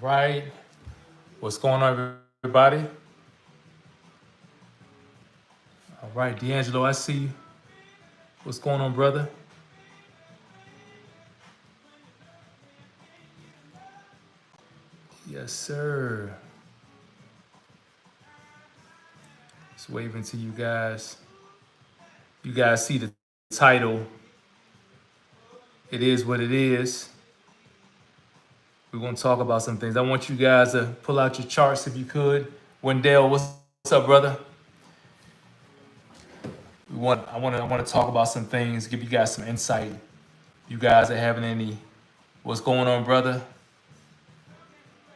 right. What's going on, everybody? All right, D'Angelo, I see you. What's going on, brother? Yes, sir. Just waving to you guys. You guys see the title. It is what it is. We're going to talk about some things. I want you guys to pull out your charts if you could. Wendell, what's up, brother? I want to talk about some things, give you guys some insight. You guys are having any, what's going on, brother?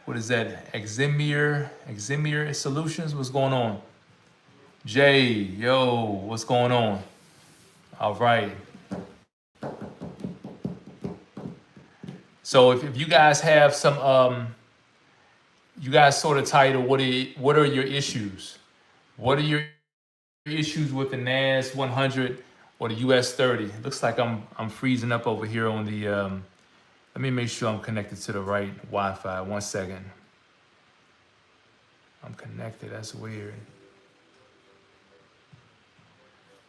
What is that? Eximir Solutions? What's going on? Jay, yo, what's going on? All right. So if you guys have some, you guys sort of title, what are your issues? What are your issues with the NAS100 or the US30? Looks like I'm freezing up over here on the, let me make sure I'm connected to the right Wi-Fi. 1 second. I'm connected, that's weird.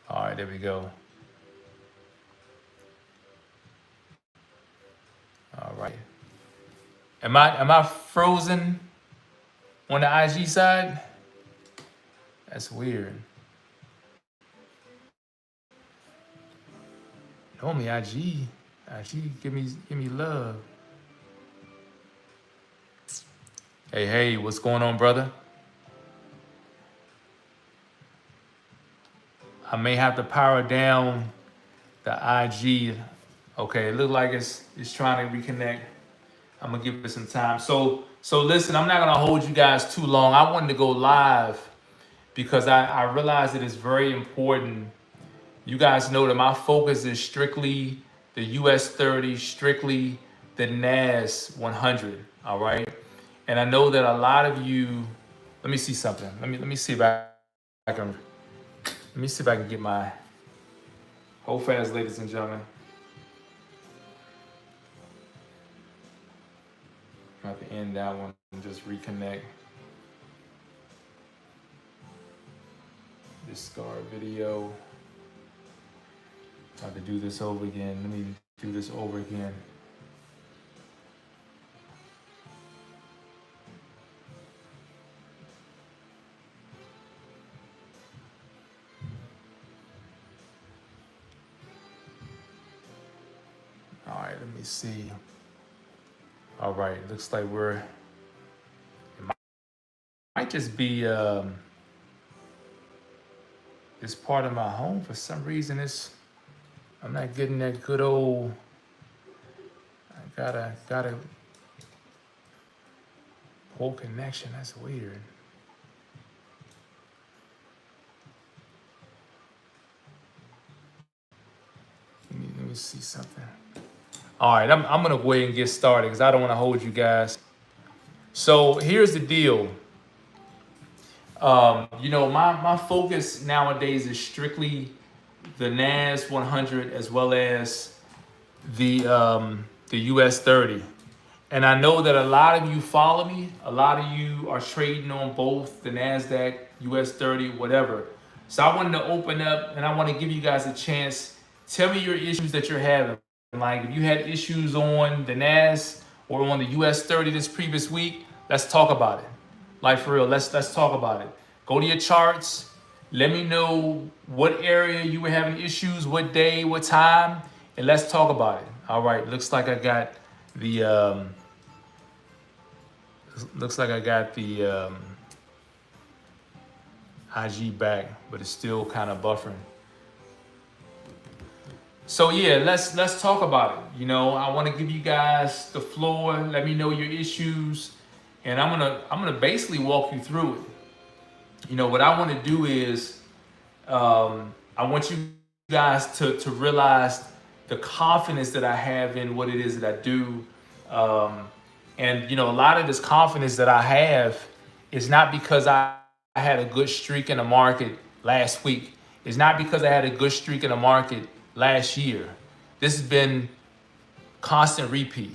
All right, there we go. All right. Am I frozen on the IG side? That's weird. Normally IG give me love. Hey, what's going on, brother? I may have to power down the IG. Okay, it looks like it's trying to reconnect. I'm gonna give it some time. So listen, I'm not gonna hold you guys too long. I wanted to go live because I realized that it's very important. You guys know that my focus is strictly the US30, strictly the NAS100. All right, and I know that a lot of you. Let me see something. Let me see if I can. Let me see if I can get my. Hold fast, ladies and gentlemen. I have to end that one and just reconnect. Discard video. I have to do this over again. Let me do this over again. All right, let me see. All right, looks like it might just be this part of my home. For some reason, I'm not getting that good old, I gotta poor connection. That's weird. Let me see something. All right, I'm gonna go ahead and get started because I don't want to hold you guys. So here's the deal. You know, my focus nowadays is strictly the NAS100 as well as the US30. And I know that a lot of you follow me. A lot of you are trading on both the NASDAQ, US30, whatever. So I wanted to open up and I want to give you guys a chance. Tell me your issues that you're having. Like if you had issues on the NAS or on the US30 this previous week, let's talk about it. Like for real, let's talk about it. Go to your charts. Let me know what area you were having issues, what day, what time, and let's talk about it. All right, looks like I got the IG back, but it's still kind of buffering. So yeah, let's talk about it. You know, I want to give you guys the floor. Let me know your issues, and I'm gonna basically walk you through it. You know, what I want to do is I want you guys to realize the confidence that I have in what it is that I do. And, you know, a lot of this confidence that I have is not because I had a good streak in the market last week. It's not because I had a good streak in the market last year. This has been constant repeat.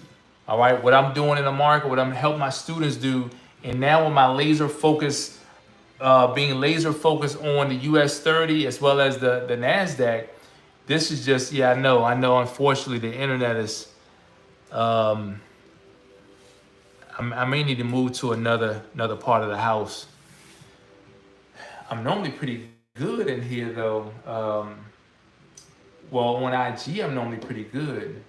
All right, what I'm doing in the market, what I'm helping my students do, and now with my laser focus, being laser focused on the US30 as well as the NASDAQ, this is just, yeah, I know, unfortunately the internet is, I may need to move to another part of the house. I'm normally pretty good in here though. Well, on IG, I'm normally pretty good.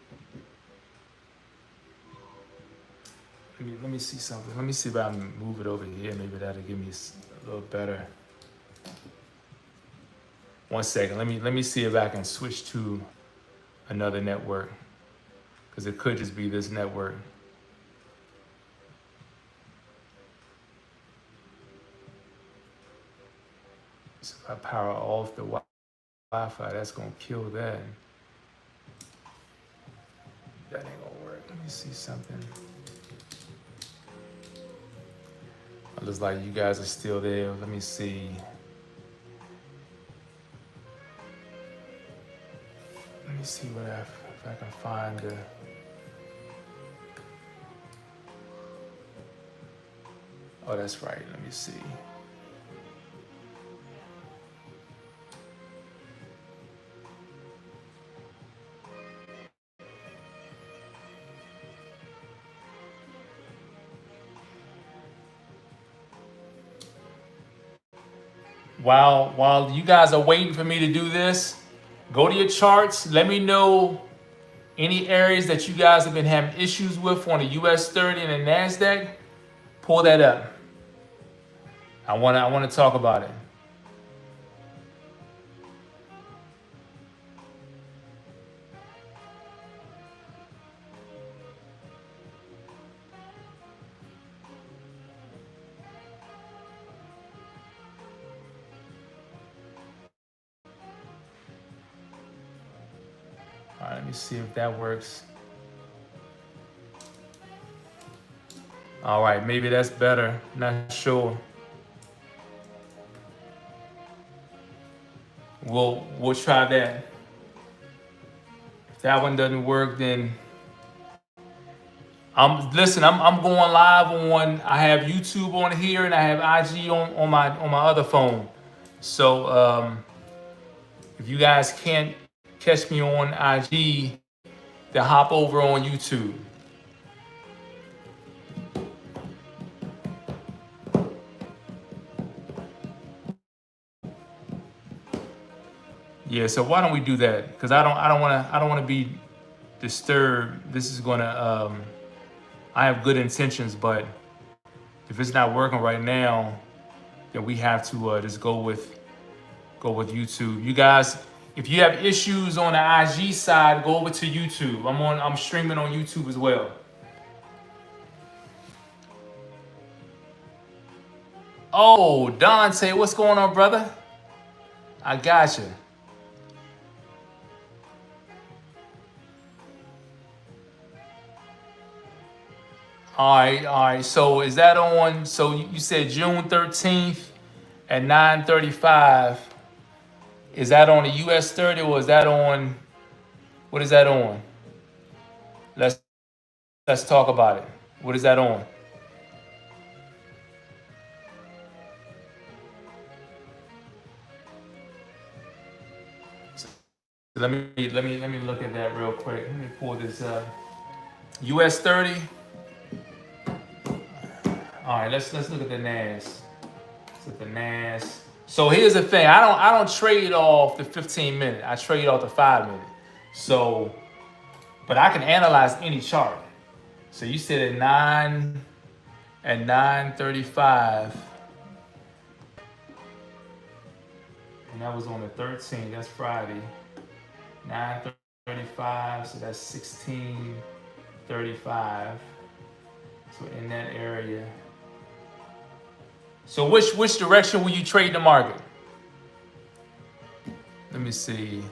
Let me see something. Let me see if I can move it over here. Maybe that'll give me a little better. One second. Let me see if I can switch to another network, because it could just be this network. So if I power off the Wi-Fi, that's gonna kill that. That ain't gonna work. Let me see something. It looks like you guys are still there. Let me see. Let me see what if I can find the. Oh, that's right. Let me see. While you guys are waiting for me to do this, go to your charts. Let me know any areas that you guys have been having issues with on the US30 and the NASDAQ. Pull that up. I wanna talk about it. All right, let me see if that works. All right, maybe that's better. Not sure. We'll try that. If that one doesn't work, then I'm going live on. I have YouTube on here and I have IG on my other phone. So if you guys can't catch me on IG, then hop over on YouTube. Yeah, so why don't we do that? Because I don't want to be disturbed. This is gonna. I have good intentions, but if it's not working right now, then we have to just go with YouTube. You guys, if you have issues on the IG side, go over to YouTube. I'm streaming on YouTube as well. Oh, Dante, what's going on, brother? I got you. All right. So is that on? So you said June 13th at 9:35. Is that on the US30 or is that on? What is that on? Let's talk about it. What is that on? Let me look at that real quick. Let me pull this up. US30. All right, let's look at the NAS. Let's look at the NAS. So here's the thing. I don't trade off the 15-minute. I trade off the 5-minute. So, but I can analyze any chart. So you said at 9:35, and that was on the 13th. That's Friday. 9:35. So that's 16:35. So in that area. So which direction will you trade the market? Let me see.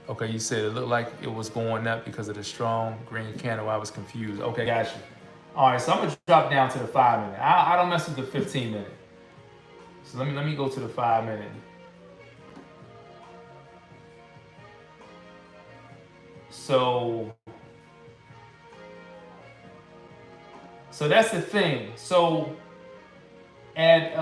Okay, you said it looked like it was going up because of the strong green candle. I was confused. Okay, got you. All right, so I'm gonna drop down to the 5-minute. I don't mess with the 15-minute. So let me go to the 5-minute. So So that's the thing. So at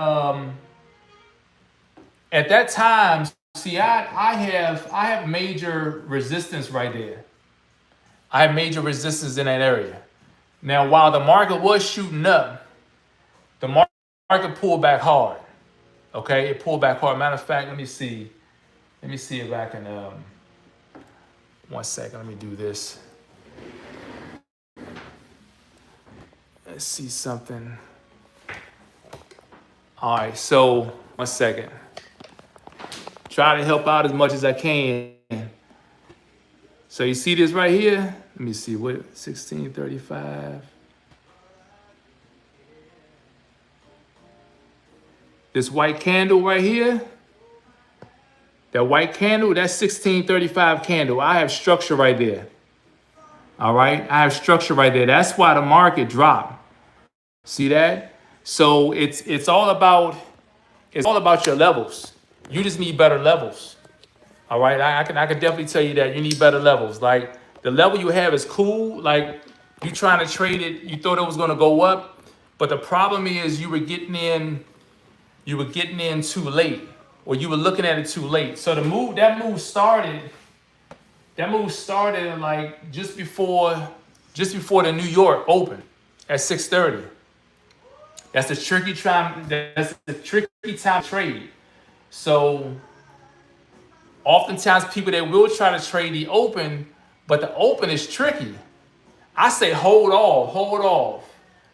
at that time, see, I have major resistance right there. I have major resistance in that area. Now, while the market was shooting up, the market pulled back hard. Okay, it pulled back hard. Matter of fact, let me see. Let me see if I can. 1 second. Let me do this. Let's see something. All right. So 1 second. Try to help out as much as I can. So you see this right here? Let me see. What 1635. This white candle right here, that white candle, that's 1635 candle. I have structure right there. All right, I have structure right there. That's why the market dropped. See that? So it's all about your levels. You just need better levels. All right, I can definitely tell you that you need better levels. Like the level you have is cool. Like you trying to trade it, you thought it was gonna go up, but the problem is you were getting in too late, or you were looking at it too late. So that move started like just before the New York Open at 6:30. That's the tricky time. That's the tricky time to trade. So oftentimes people, they will try to trade the Open, but the Open is tricky. I say hold off.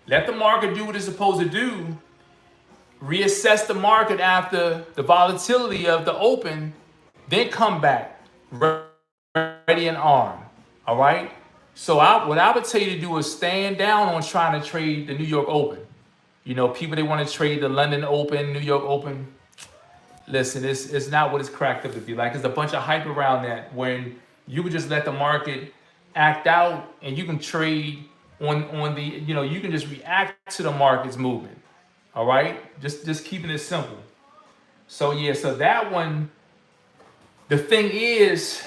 Let the market do what it's supposed to do. Reassess the market after the volatility of the Open, then come back ready and armed. All right. So what I would tell you to do is stand down on trying to trade the New York Open. You know, people, they want to trade the London Open, New York Open. Listen, it's not what it's cracked up to be. Like, there's a bunch of hype around that when you would just let the market act out, and you can trade on the, you can just react to the market's movement. All right, just keeping it simple. So yeah, so that one, the thing is,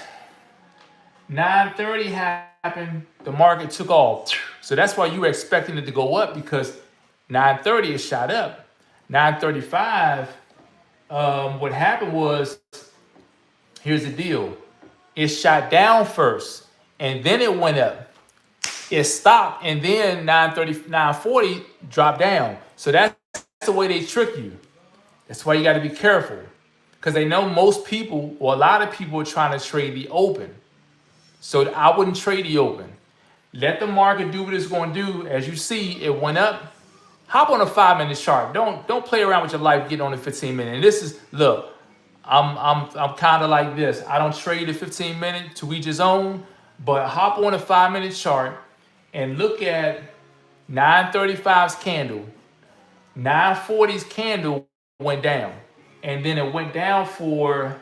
9:30 happened, the market took off. So that's why you were expecting it to go up, because 9:30 it shot up. 9:35, what happened was, here's the deal. It shot down first, and then it went up. It stopped, and then 9:30, 9:40 dropped down. So that's the way they trick you. That's why you got to be careful, because they know most people, or a lot of people, are trying to trade the Open. So I wouldn't trade the Open. Let the market do what it's going to do. As you see, it went up. Hop on a 5-minute chart. Don't play around with your life. Get on the 15-minute. And this is, look, I'm kind of like this. I don't trade the 15-minute, to each his own, but hop on a 5-minute chart and look at 9:35's candle. 9:40's candle went down, and then it went down for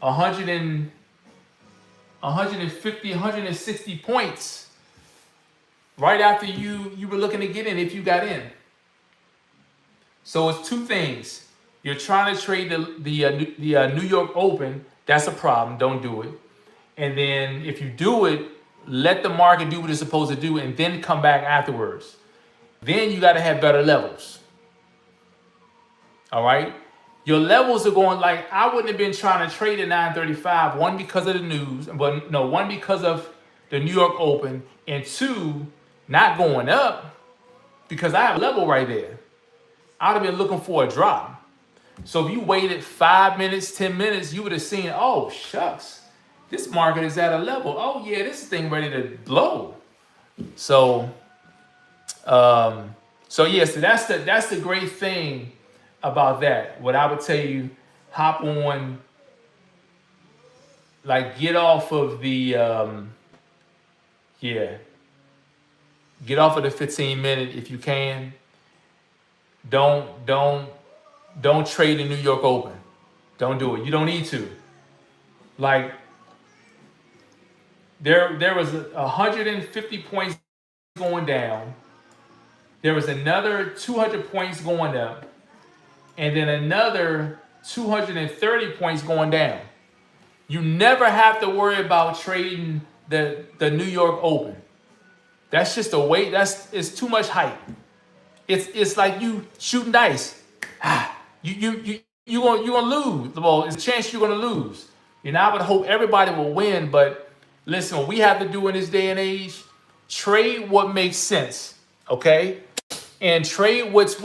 150, 160 points right after you were looking to get in, if you got in. So it's two things. You're trying to trade the New York Open. That's a problem. Don't do it. And then if you do it, let the market do what it's supposed to do, and then come back afterwards. Then you got to have better levels. All right. Your levels are going, like, I wouldn't have been trying to trade at 9:35. One, because of the news, but no, one, because of the New York Open, and two, not going up, because I have a level right there. I'd have been looking for a drop. So if you waited 5 minutes, 10 minutes, you would have seen, oh shucks, this market is at a level. Oh yeah, this thing ready to blow. So yeah, so that's the great thing about that. What I would tell you, hop on, like, get off of the get off of the 15-minute if you can. Don't trade the New York Open. Don't do it. You don't need to. Like, there was 150 points going down. There was another 200 points going up, and then another 230 points going down. You never have to worry about trading the New York Open. That's just a weight. It's too much hype. It's like you shooting dice. You gonna lose. Well, it's a chance you're gonna lose. You know, I would hope everybody will win, but listen, what we have to do in this day and age, trade what makes sense, okay? And trade what's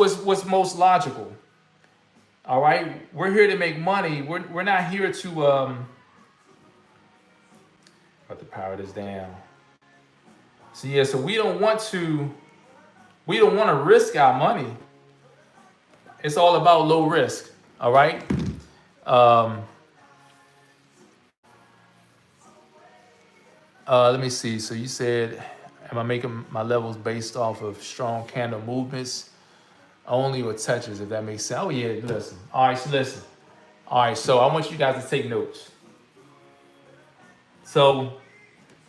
most logical. All right, we're here to make money. We're not here to Have to power this down. So yeah, so we don't want to risk our money. It's all about low risk. All right. Let me see. So you said, am I making my levels based off of strong candle movements only, or touches, if that makes sense? Oh yeah, listen. All right, so listen. All right, so I want you guys to take notes. So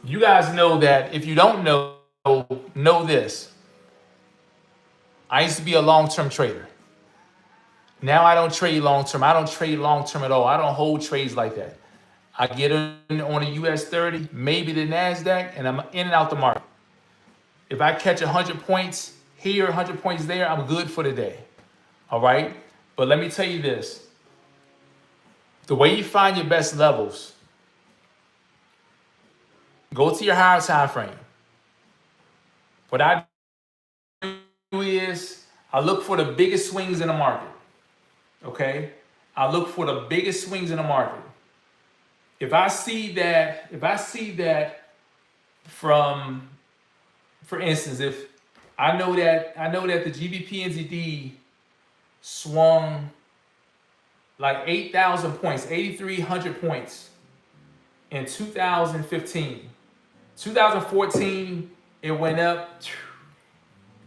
you guys know that if you don't know this. I used to be a long-term trader. Now I don't trade long-term. I don't trade long-term at all. I don't hold trades like that. I get in on the US30, maybe the NASDAQ, and I'm in and out the market. If I catch 100 points here, 100 points there, I'm good for the day. All right? But let me tell you this. The way you find your best levels, go to your higher time frame. What I do is I look for the biggest swings in the market. Okay? I look for the biggest swings in the market. If I see that from, for instance, if I know that the GBP NZD swung like 8,000 points, 8,300 points in 2015. 2014, it went up.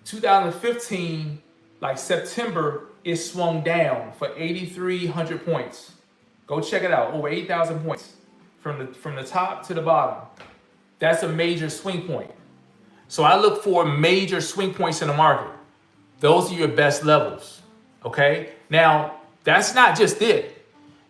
2015, like September, it swung down for 8,300 points. Go check it out, over 8,000 points from the top to the bottom. That's a major swing point. So I look for major swing points in the market. Those are your best levels, okay? Now, that's not just it.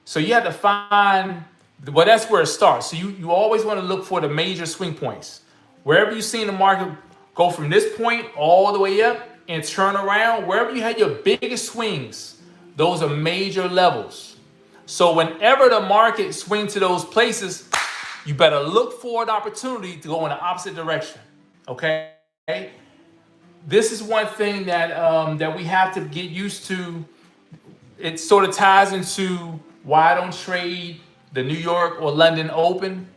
So you have to find, well, that's where it starts. So you always want to look for the major swing points. Wherever you see in the market go from this point all the way up and turn around, wherever you had your biggest swings, those are major levels. So whenever the market swings to those places, you better look for an opportunity to go in the opposite direction, okay? This is one thing that we have to get used to. It sort of ties into why I don't trade the New York or London Open.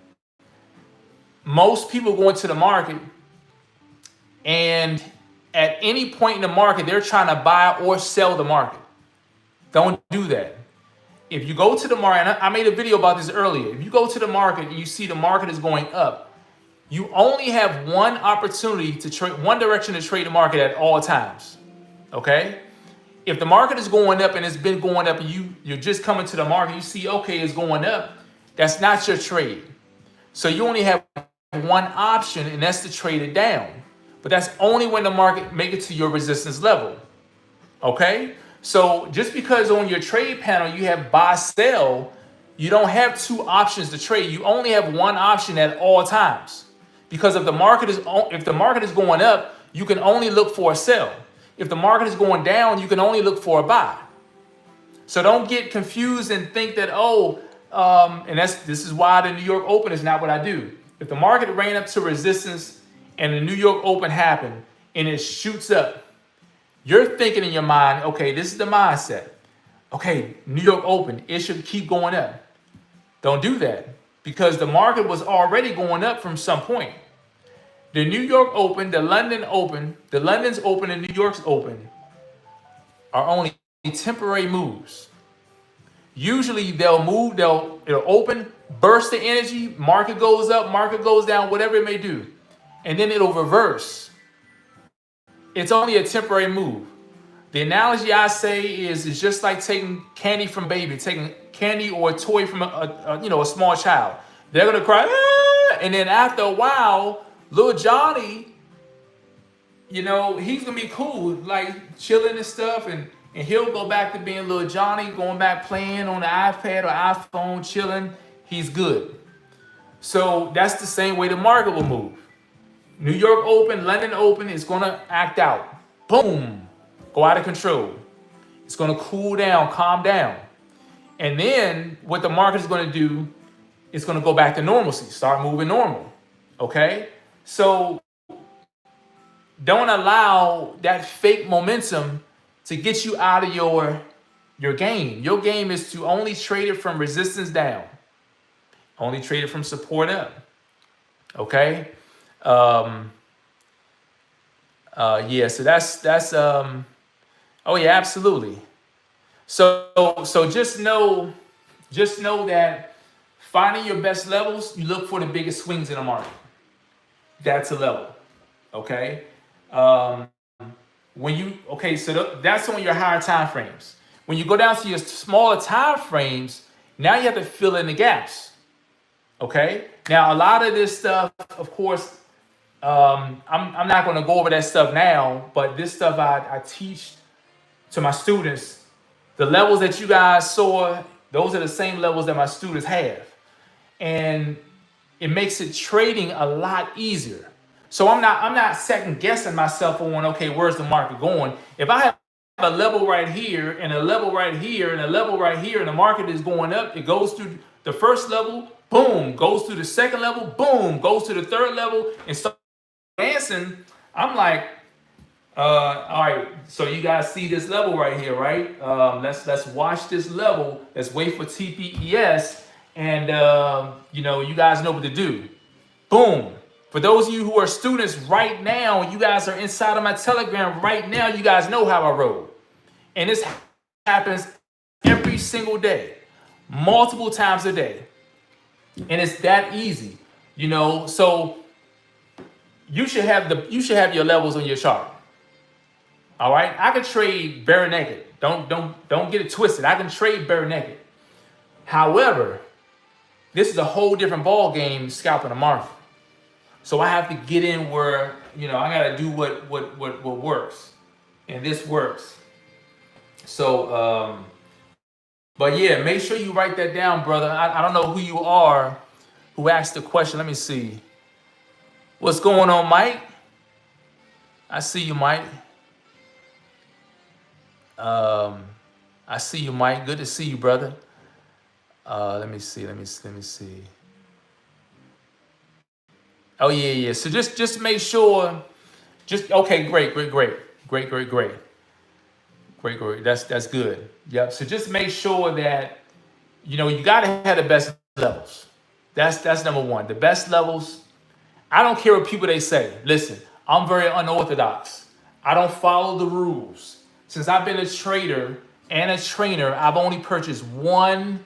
Most people go into the market, and at any point in the market, they're trying to buy or sell the market. Don't do that. If you go to the market, and I made a video about this earlier. If you go to the market and you see the market is going up, you only have one opportunity to trade, one direction to trade the market at all times, okay? If the market is going up and it's been going up and you're just coming to the market, you see, okay, it's going up, that's not your trade. So you only have one option, and that's to trade it down. But that's only when the market make it to your resistance level, okay? So just because on your trade panel you have buy, sell, you don't have two options to trade. You only have one option at all times. Because if the market is going up, you can only look for a sell. If the market is going down, you can only look for a buy. So don't get confused and think that, this is why the New York Open is not what I do. If the market ran up to resistance and the New York Open happened and it shoots up, you're thinking in your mind, okay, this is the mindset. Okay, New York Open, it should keep going up. Don't do that, because the market was already going up from some point. The New York Open, the London Open, the London's Open and New York's Open are only temporary moves. Usually it'll open, burst the energy, market goes up, market goes down, whatever it may do, and then it'll reverse. It's only a temporary move. The analogy I say is it's just like taking candy from baby, taking candy or a toy from a small child. They're gonna cry, ah! And then after a while, little Johnny, he's gonna be cool, like chilling and stuff, and he'll go back to being little Johnny, going back playing on the iPad or iPhone, chilling. He's good. So that's the same way the market will move. New York Open, London Open is going to act out. Boom, go out of control. It's going to cool down, calm down. And then what the market is going to do, it's going to go back to normalcy, start moving normal. Okay? So don't allow that fake momentum to get you out of your game. Your game is to only trade it from resistance down, only trade it from support up. Okay? Yeah, so that's oh yeah, absolutely. So just know that finding your best levels, you look for the biggest swings in the market. That's a level. Okay? That's on your higher time frames. When you go down to your smaller time frames, now you have to fill in the gaps. Okay? Now a lot of this stuff, of course, I'm not going to go over that stuff now, but this stuff I teach to my students. The levels that you guys saw, those are the same levels that my students have. And it makes it trading a lot easier. So I'm not second guessing myself on, okay, where's the market going? If I have a level right here and a level right here and a level right here and the market is going up, it goes through the first level, boom, goes to the second level, boom, goes to the third level and starts advancing. I'm like, all right, so you guys see this level right here, right? Let's watch this level. Let's wait for TPES, and you guys know what to do. Boom. For those of you who are students right now, you guys are inside of my Telegram right now. You guys know how I roll, and this happens every single day, multiple times a day, and it's that easy, So you should have your levels on your chart. All right, I can trade bare naked. Don't get it twisted. I can trade bare naked. However, this is a whole different ball game scalping the market. So I have to get in where I gotta do what works, and this works. So, but yeah, make sure you write that down, brother. I don't know who you are, who asked the question. Let me see. What's going on, Mike? I see you, Mike. I see you, Mike. Good to see you, brother. Let me see. Oh yeah. So just make sure. Okay. Great. That's good. Yep. So just make sure that you gotta have the best levels. That's number one. The best levels. I don't care what people they say. Listen, I'm very unorthodox. I don't follow the rules. Since I've been a trader and a trainer, I've only purchased one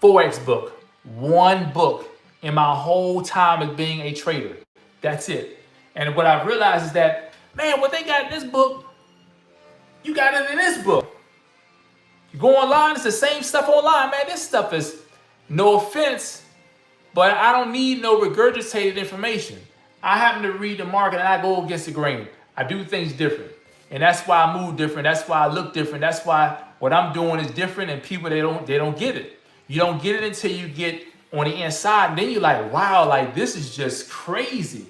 Forex book, one book in my whole time of being a trader. That's it. And what I've realized is that, man, what they got in this book, you got it in this book. You go online, it's the same stuff online, man. This stuff is, no offense, but I don't need no regurgitated information. I happen to read the market and I go against the grain. I do things different. And that's why I move different. That's why I look different. That's why what I'm doing is different, and people they don't get it. You don't get it until you get on the inside, and then you're like, wow, like this is just crazy.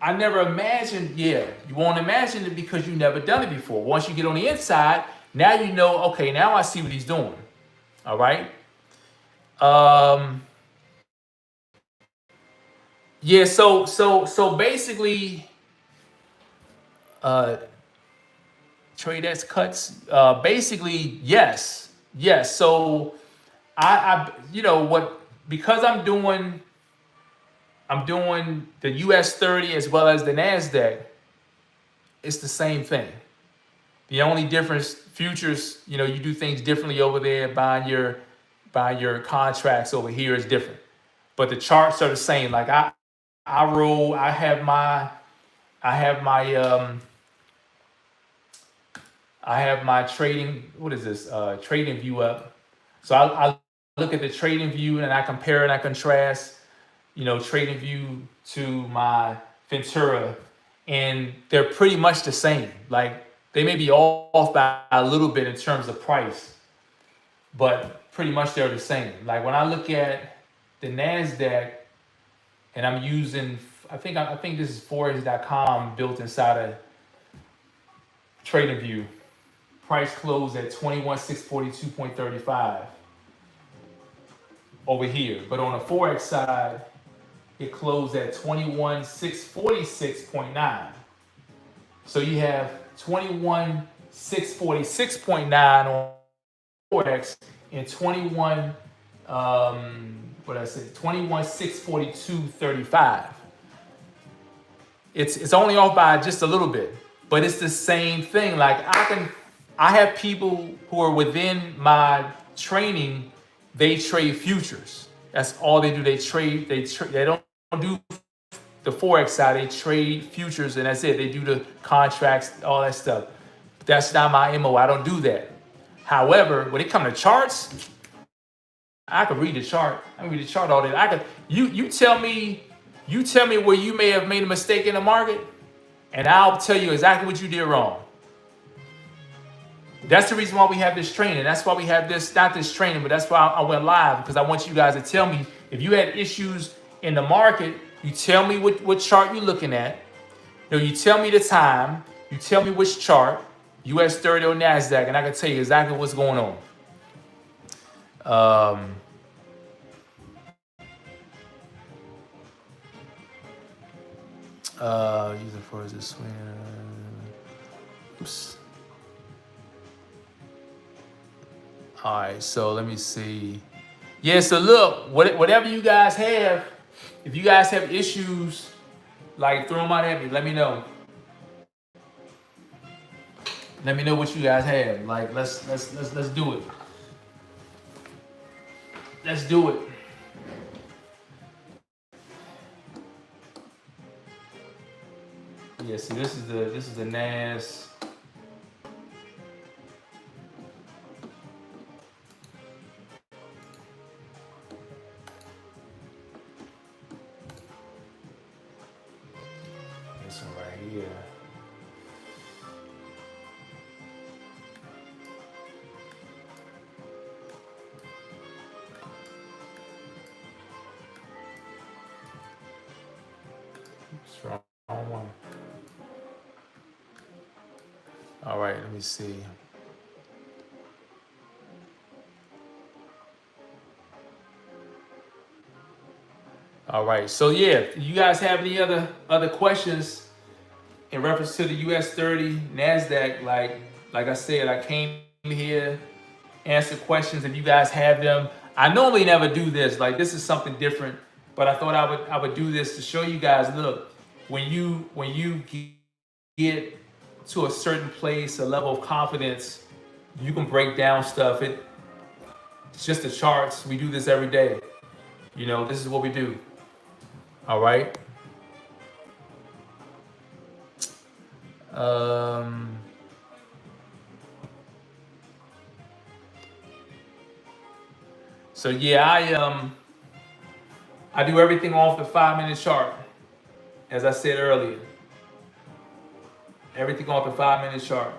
I never imagined, you won't imagine it because you've never done it before. Once you get on the inside, now you know, okay, now I see what he's doing. All right. So basically, trade X cuts. Basically, yes. So I because I'm doing the US30 as well as the NASDAQ. It's the same thing. The only difference, futures, you do things differently over there. Buying your contracts over here is different, but the charts are the same. Like I roll. I have my trading. What is this? Trading view up. So I look at the trading view and I compare and I contrast. Trading view to my Ventura, and they're pretty much the same. Like they may be off by a little bit in terms of price, but pretty much they're the same. Like when I look at the NASDAQ and I'm using I think this is Forex.com built inside of TradingView. Price closed at 21,642.35 over here. But on the Forex side, it closed at 21,646.9. So you have 21,646.9 on Forex and 21,642.35. It's only off by just a little bit, but it's the same thing. Like I have people who are within my training. They trade futures. That's all they do. They trade. They don't do the Forex side. They trade futures, and that's it. They do the contracts, all that stuff. That's not my MO. I don't do that. However, when it comes to charts, I could read the chart. I can read the chart all day. You tell me where you may have made a mistake in the market, and I'll tell you exactly what you did wrong. That's the reason why we have this training. That's why we have this, not this training, but that's why I went live, because I want you guys to tell me if you had issues in the market. You tell me what chart you're looking at. You tell me the time. You tell me which chart, US30 or NASDAQ, and I can tell you exactly what's going on. User for is this swing. Oops. All right, so let me see. Yeah, so look, whatever you guys have, if you guys have issues, like throw them out at me. Let me know. Let me know what you guys have. Like let's do it. Let's do it. Yeah, see, this is the NAS. This one right here. Strong one. All right, let me see. All right, so yeah, you guys have any other questions in reference to the US30, NASDAQ? Like I said, I came here, answer questions if you guys have them. I normally never do this. Like this is something different, but I thought I would do this to show you guys. Look, when you get to a certain place, a level of confidence, you can break down stuff. It's just the charts. We do this every day. This is what we do. All right. So yeah, I do everything off the 5-minute chart, as I said earlier. Everything off the 5-minute chart.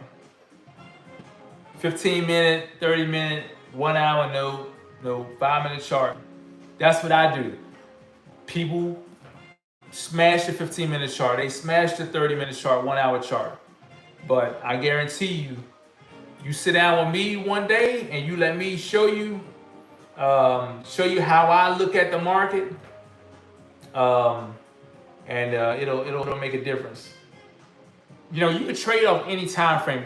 15-minute, 30-minute, 1 hour, no 5-minute chart. That's what I do. People smash the 15-minute chart. They smash the 30-minute chart, 1 hour chart. But I guarantee you sit down with me one day and you let me show you how I look at the market, and it'll make a difference. You can trade off any time frame.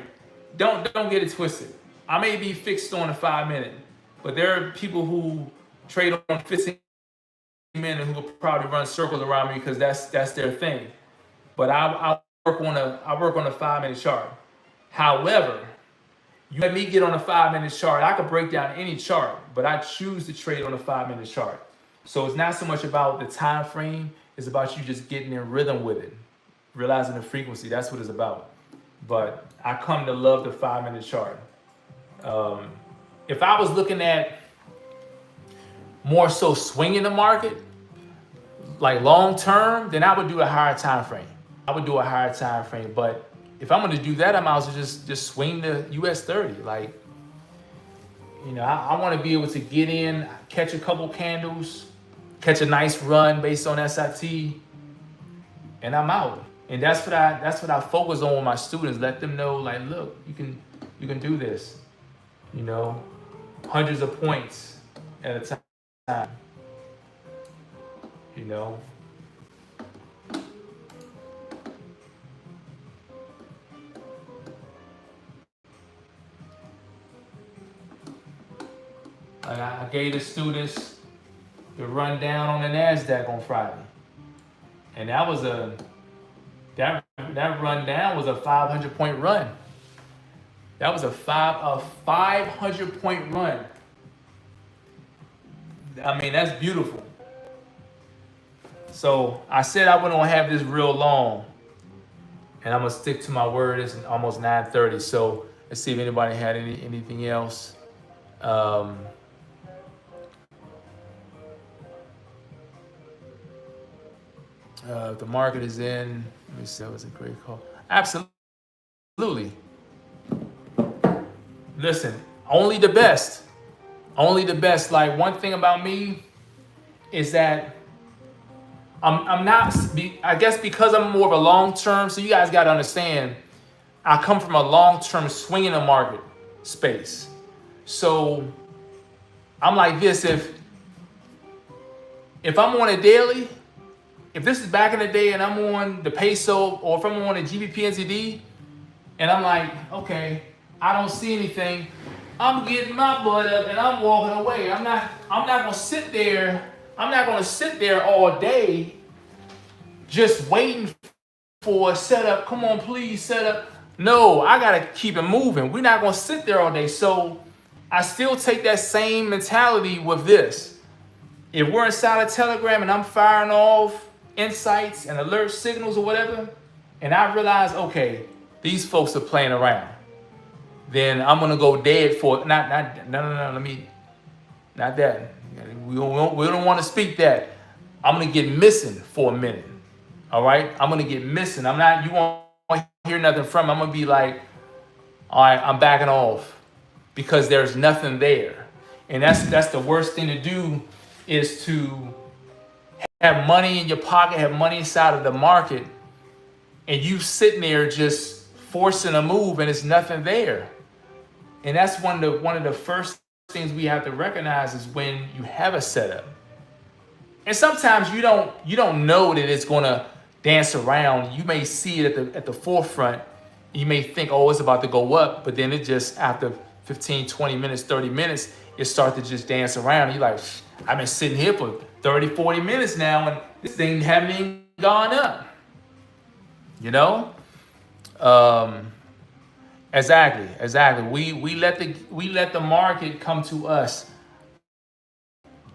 Don't get it twisted. I may be fixed on a 5-minute, but there are people who trade on 15-minute who will probably run circles around me because that's their thing. But I work on a 5-minute chart. However, you let me get on a 5-minute chart. I could break down any chart, but I choose to trade on a 5-minute chart. So it's not so much about the time frame; it's about you just getting in rhythm with it, realizing the frequency. That's what it's about. But I come to love the 5-minute chart. If I was looking at more so swinging the market, like long term, then I would do a higher time frame. But if I'm going to do that, I might as well just swing the US30. Like, I want to be able to get in, catch a couple candles, catch a nice run based on SIT, and I'm out. And that's what I focus on with my students. Let them know, like, look, you can do this. You know, hundreds of points at a time. You know. Like I gave the students the rundown on the NASDAQ on Friday. And that was that rundown was a 500 point run. That was a 500 point run. I mean, that's beautiful. So I said I wouldn't have this real long, and I'm gonna stick to my word. It's almost 9:30. So let's see if anybody had anything else. The market is in. Let me see. That was a great call. Absolutely. Listen, only the best. Only the best. Like, one thing about me is that I'm not. I guess because I'm more of a long term. So you guys got to understand. I come from a long term swinging the market space. So I'm like this. If I'm on a daily. If this is back in the day and I'm on the peso, or if I'm on a GBP and I'm like, okay, I don't see anything, I'm getting my butt up and I'm walking away. I'm not gonna sit there. I'm not gonna sit there all day just waiting for a setup. Come on, please set up. No, I gotta keep it moving. We're not gonna sit there all day. So I still take that same mentality with this. If we're inside a Telegram and I'm firing off insights and alert signals or whatever, and I realize, okay, these folks are playing around, then I'm gonna go dead for not let me not that. We don't want to speak that. I'm gonna get missing for a minute. All right, I'm gonna get missing. You won't hear nothing from me. I'm gonna be like, all right, I'm backing off because there's nothing there, and that's the worst thing to do, is to have money in your pocket, have money inside of the market, and you sitting there just forcing a move and it's nothing there. And that's one of the first things we have to recognize, is when you have a setup. And sometimes you don't know that it's gonna dance around. You may see it at the forefront. You may think, oh, it's about to go up, but then it just, after 15, 20 minutes, 30 minutes, it starts to just dance around. You're like, I've been sitting here for 30, 40 minutes now, and this thing haven't even gone up. You know? Exactly. We let the market come to us.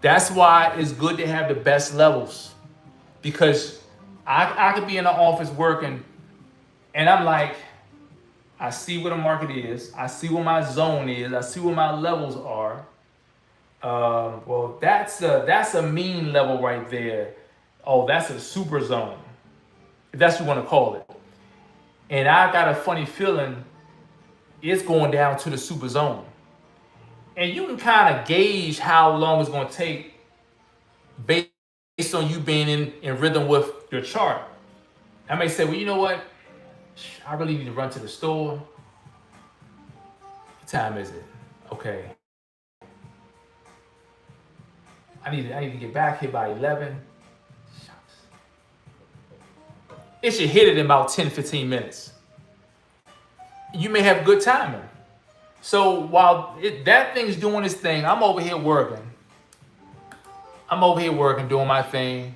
That's why it's good to have the best levels, because I could be in the office working, and I'm like, I see where the market is, I see where my zone is, I see where my levels are. Well, that's a mean level right there. Oh, that's a super zone, if that's what you want to call it. And I got a funny feeling it's going down to the super zone. And you can kind of gauge how long it's going to take based on you being in rhythm with your chart. I may say, well, you know what? I really need to run to the store. What time is it? Okay. I need to get back here by 11. It should hit it in about 10, 15 minutes. You may have good timing. So while that thing's doing its thing, I'm over here working. Doing my thing.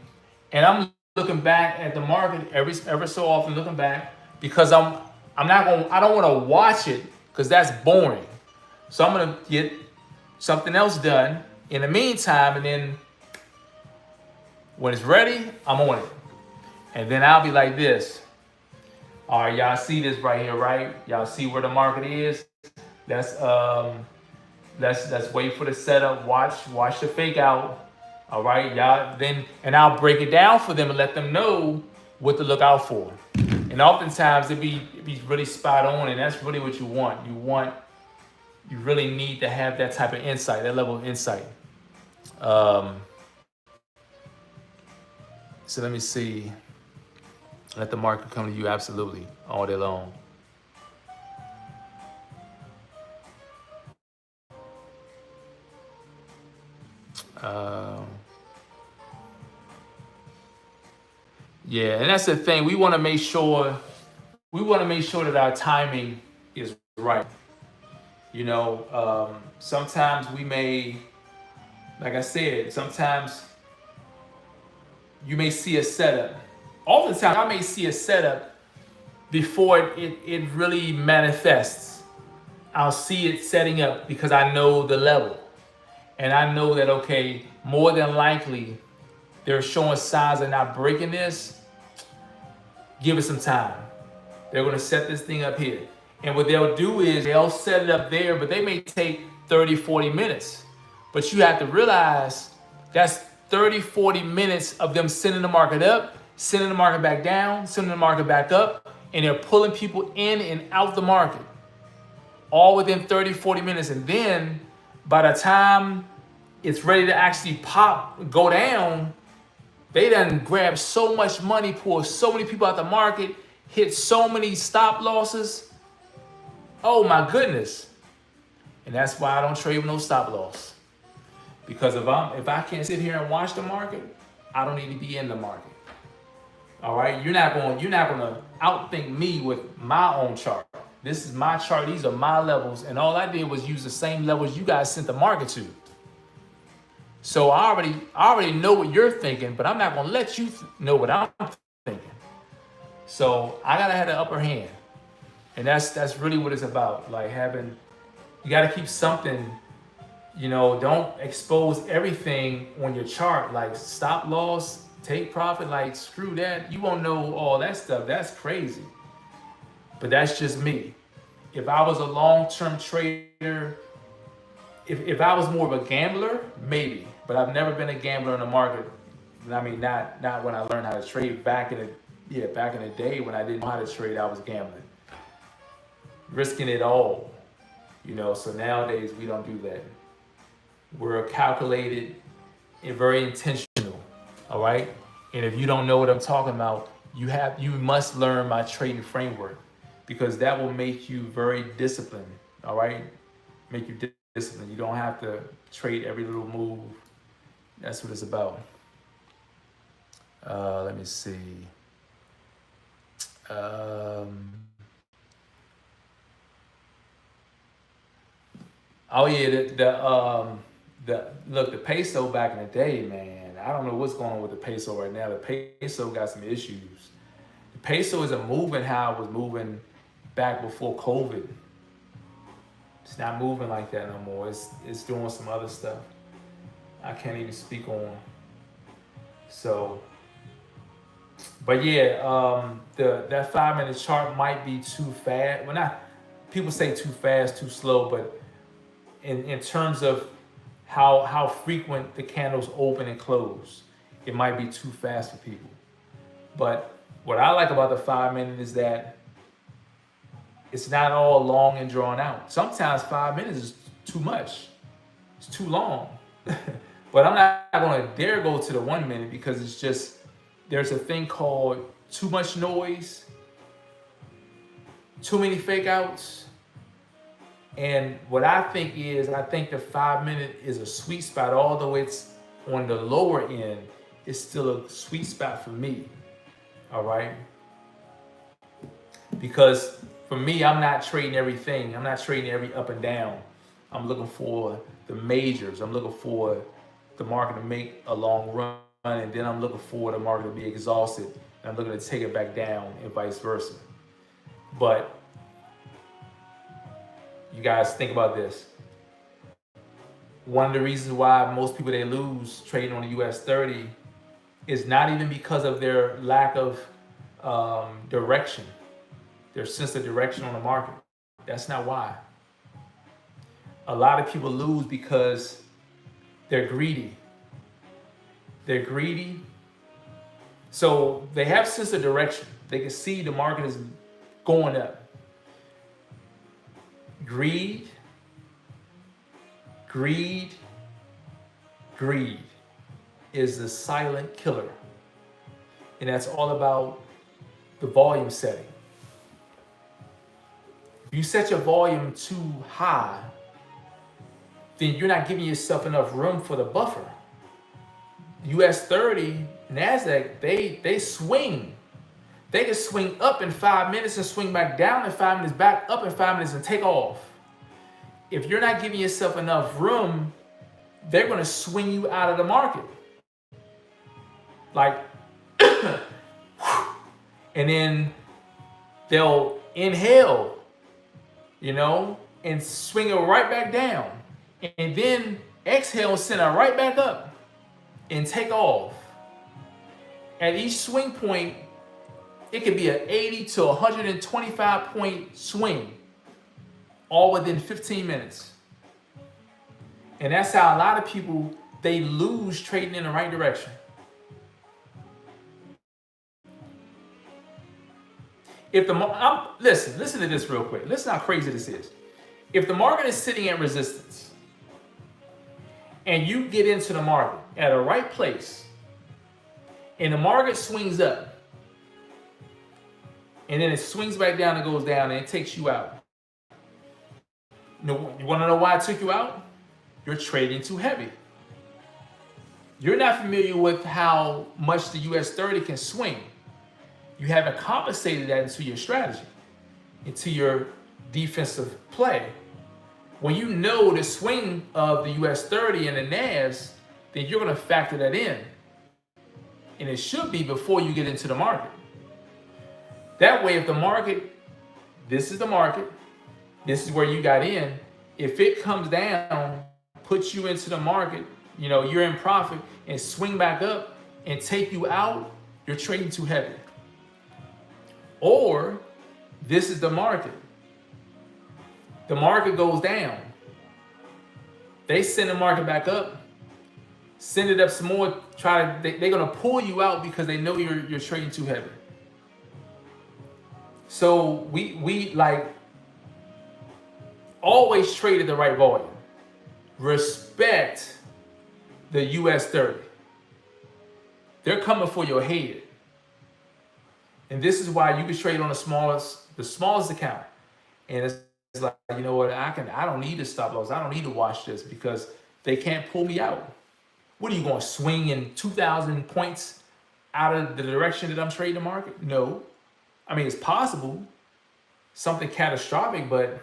And I'm looking back at the market ever so often, looking back, because I don't want to watch it, because that's boring. So I'm gonna get something else done in the meantime, and then when it's ready, I'm on it. And then I'll be like this. All right, y'all see this right here, right? Y'all see where the market is? Let's wait for the setup. Watch the fake out. All right, y'all. And I'll break it down for them and let them know what to look out for. And oftentimes it be really spot on, and that's really what you want. You really need to have that type of insight, that level of insight. So let me see. Let the market come to you, absolutely, all day long. Um, yeah, and that's the thing. We want to make sure that our timing is right. Sometimes we may, like I said, sometimes you may see a setup. Oftentimes, I may see a setup before it really manifests. I'll see it setting up because I know the level. And I know that, okay, more than likely, they're showing signs of not breaking this. Give it some time. They're going to set this thing up here. And what they'll do is they'll set it up there, but they may take 30, 40 minutes. But you have to realize that's 30, 40 minutes of them sending the market up, sending the market back down, sending the market back up, and they're pulling people in and out the market all within 30, 40 minutes. And then by the time it's ready to actually go down, they done grab so much money, pull so many people out the market, hit so many stop losses. Oh my goodness. And that's why I don't trade with no stop loss. Because if I can't sit here and watch the market, I don't need to be in the market. All right, you're not going to outthink me with my own chart. This is my chart. These are my levels, and all I did was use the same levels you guys sent the market to. So I already know what you're thinking, but I'm not going to let you know what I'm thinking. So I gotta have the upper hand, and that's really what it's about. Like you gotta keep something. Don't expose everything on your chart. Like stop loss, take profit. Like screw that. You won't know all that stuff. That's crazy. But that's just me. If I was a long-term trader, if I was more of a gambler, maybe. But I've never been a gambler in the market. I mean, not when I learned how to trade back in the day when I didn't know how to trade, I was gambling, risking it all. So nowadays we don't do that. We're calculated and very intentional. All right. And if you don't know what I'm talking about, you must learn my trading framework, because that will make you very disciplined. All right. Make you disciplined. You don't have to trade every little move. That's what it's about. Let me see. Oh yeah, the peso back in the day, man. I don't know what's going on with the peso right now. The peso got some issues. The peso isn't moving how it was moving back before COVID. It's not moving like that no more. It's doing some other stuff I can't even speak on. So, but yeah, that 5-minute chart might be too fast. Well, not people say too fast, too slow, but in terms of how frequent the candles open and close, it might be too fast for people. But what I like about the 5-minute is that it's not all long and drawn out. Sometimes 5 minutes is too much. It's too long. But I'm not going to dare go to the 1 minute, because it's just, there's a thing called too much noise, too many fake outs. And what I think the 5-minute is a sweet spot, although it's on the lower end, it's still a sweet spot for me. All right. Because for me, I'm not trading everything. I'm not trading every up and down. I'm looking for the majors. I'm looking for the market to make a long run, and then I'm looking for the market to be exhausted, and I'm looking to take it back down, and vice versa. But you guys think about this. One of the reasons why most people, they lose trading on the US30 is not even because of their lack of direction, their sense of direction on the market. That's not why. A lot of people lose because they're greedy. They're greedy. So they have sense of direction. They can see the market is going up. Greed is the silent killer. And that's all about the volume setting. If you set your volume too high, then you're not giving yourself enough room for the buffer. US30, NASDAQ, they swing. They can swing up in 5 minutes and swing back down in 5 minutes, back up in 5 minutes and take off. If you're not giving yourself enough room, they're going to swing you out of the market. Like, and then they'll inhale, and swing it right back down. And then exhale and send it right back up and take off. At each swing point, it could be an 80 to 125 point swing, all within 15 minutes. And that's how a lot of people, they lose trading in the right direction. If listen to this real quick. Listen how crazy this is. If the market is sitting at resistance and you get into the market at a right place and the market swings up and then it swings back down and goes down and it takes you out. You want to know why it took you out? You're trading too heavy. You're not familiar with how much the US30 can swing. You haven't compensated that into your strategy, into your defensive play. When you know the swing of the US30 and the NAS, then you're going to factor that in. And it should be before you get into the market. That way, if the market, this is the market, this is where you got in, if it comes down, puts you into the market, you're in profit, and swing back up and take you out, you're trading too heavy. Or this is the market. The market goes down. They send the market back up, send it up some more, they're gonna pull you out because they know you're trading too heavy. So we like always trade at the right volume. Respect the US30. They're coming for your head. And this is why you can trade on the smallest account. And it's like, you know what, I don't need to stop loss. I don't need to watch this because they can't pull me out. What are you going to swing in 2,000 points out of the direction that I'm trading the market? No. I mean, it's possible, something catastrophic, but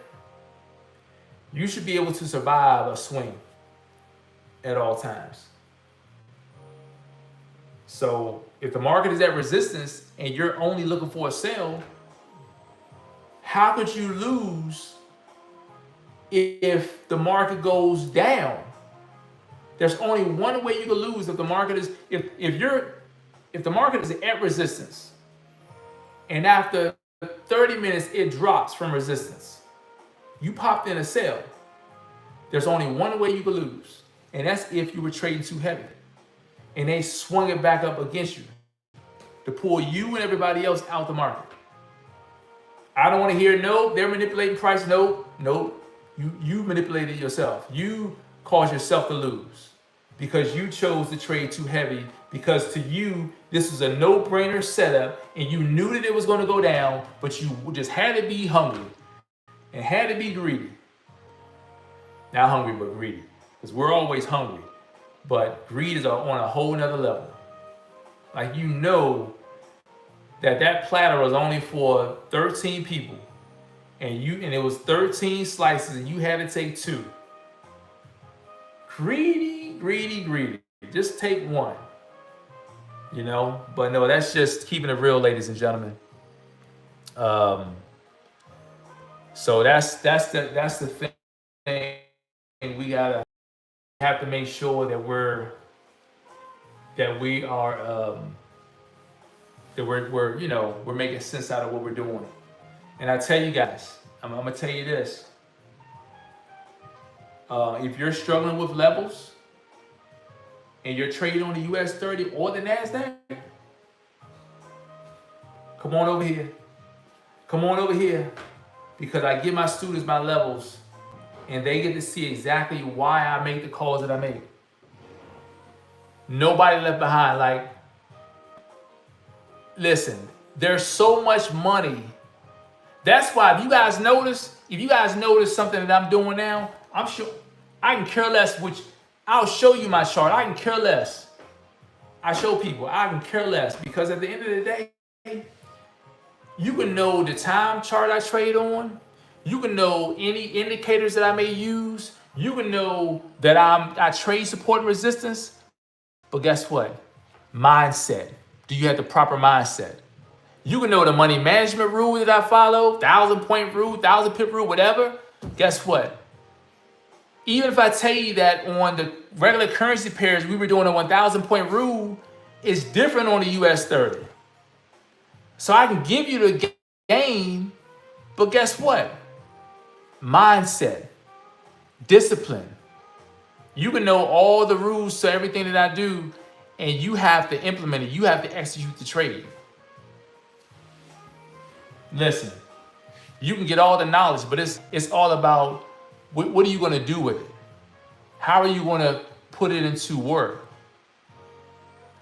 you should be able to survive a swing at all times. So if the market is at resistance and you're only looking for a sell, how could you lose if the market goes down? There's only one way you can lose if the market is if the market is at resistance and after 30 minutes it drops from resistance. You popped in a sell. There's only one way you can lose, and that's if you were trading too heavy and they swung it back up against you to pull you and everybody else out the market. I don't want to hear, no, they're manipulating price. No, you manipulated yourself. You caused yourself to lose because you chose to trade too heavy, because to you, this was a no-brainer setup and you knew that it was going to go down, but you just had to be hungry and had to be greedy. Not hungry, but greedy, because we're always hungry. But greed is on a whole nother level. Like, that platter was only for 13 people, and it was 13 slices, and you had to take 2. Greedy, greedy, greedy. Just take one. But no, that's just keeping it real, ladies and gentlemen. So that's the thing. We have to make sure that we're making sense out of what we're doing. And I tell you guys, I'm gonna tell you this. If you're struggling with levels and you're trading on the US30 or the NASDAQ, come on over here. Come on over here, because I give my students my levels and they get to see exactly why I make the calls that I make. Nobody left behind. Like, listen, There's so much money. That's why if you guys notice something that I'm doing now, I'm sure I can care less, which I'll show you my chart. I can care less. I show people I can care less because at the end of the day, you can know the time chart I trade on. You can know any indicators that I may use. You can know that I trade support and resistance. But guess what? Mindset. Do you have the proper mindset? You can know the money management rule that I follow, 1,000-point rule, 1,000-pip rule, whatever. Guess what? Even if I tell you that on the regular currency pairs, we were doing a 1,000-point rule, it's different on the US30. So I can give you the game, but guess what? Mindset, discipline. You can know all the rules to everything that I do, and you have to implement it. You have to execute the trade. Listen, you can get all the knowledge, but it's all about what are you going to do with it? How are you going to put it into work?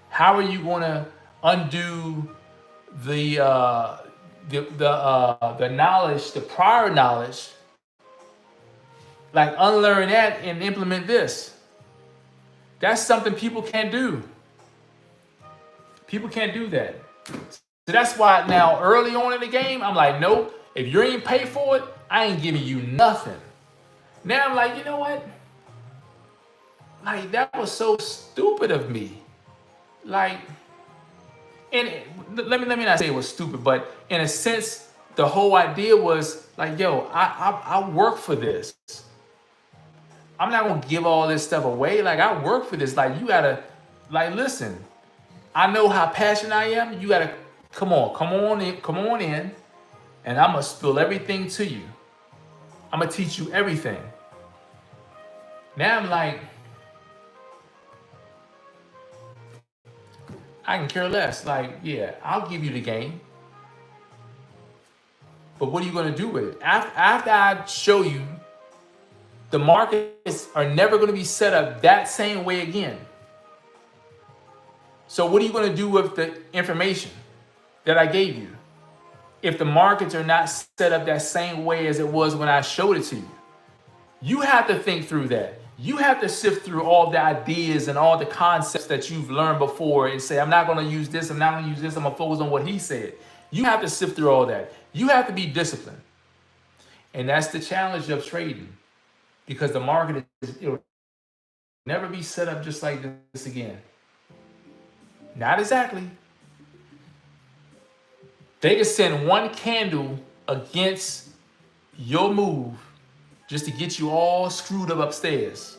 How are you going to undo the knowledge, the prior knowledge, like unlearn that and implement this? That's something people can't do. People can't do that. So that's why now early on in the game, I'm like, nope, if you ain't paid for it, I ain't giving you nothing. Now I'm like, you know what? Like, that was so stupid of me. Like, and let me not say it was stupid, but in a sense, the whole idea was like, yo, I work for this. I'm not gonna give all this stuff away. Like, I work for this. Like, you gotta, like, listen. I know how passionate I am. You gotta come on in, and I'm gonna spill everything to you. I'm gonna teach you everything. Now I'm like, I can care less. Like, yeah, I'll give you the game, but what are you gonna do with it? After I show you, the markets are never gonna be set up that same way again. So what are you gonna do with the information that I gave you if the markets are not set up that same way as it was when I showed it to you? You have to think through that. You have to sift through all the ideas and all the concepts that you've learned before and say, I'm not going to use this, I'm not going to use this, I'm going to focus on what he said. You have to sift through all that. You have to be disciplined. And that's the challenge of trading, because the market it'll never be set up just like this again. Not exactly. They can send one candle against your move just to get you all screwed up upstairs.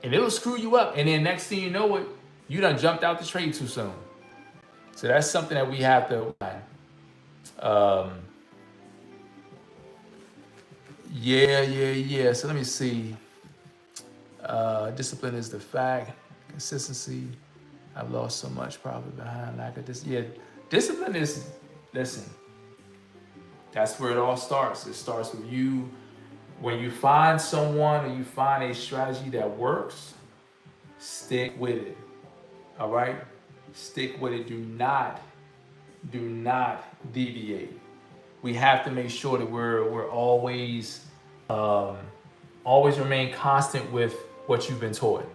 And it'll screw you up. And then next thing you know it, you done jumped out the trade too soon. So that's something that we have to, yeah. So let me see. Discipline is the fact. Consistency. I've lost so much probably behind lack of this. Yeah, discipline is, listen, that's where it all starts. It starts with you. When you find someone or you find a strategy that works, stick with it. All right? Stick with it. Do not deviate. We have to make sure that we're always remain constant with what you've been taught,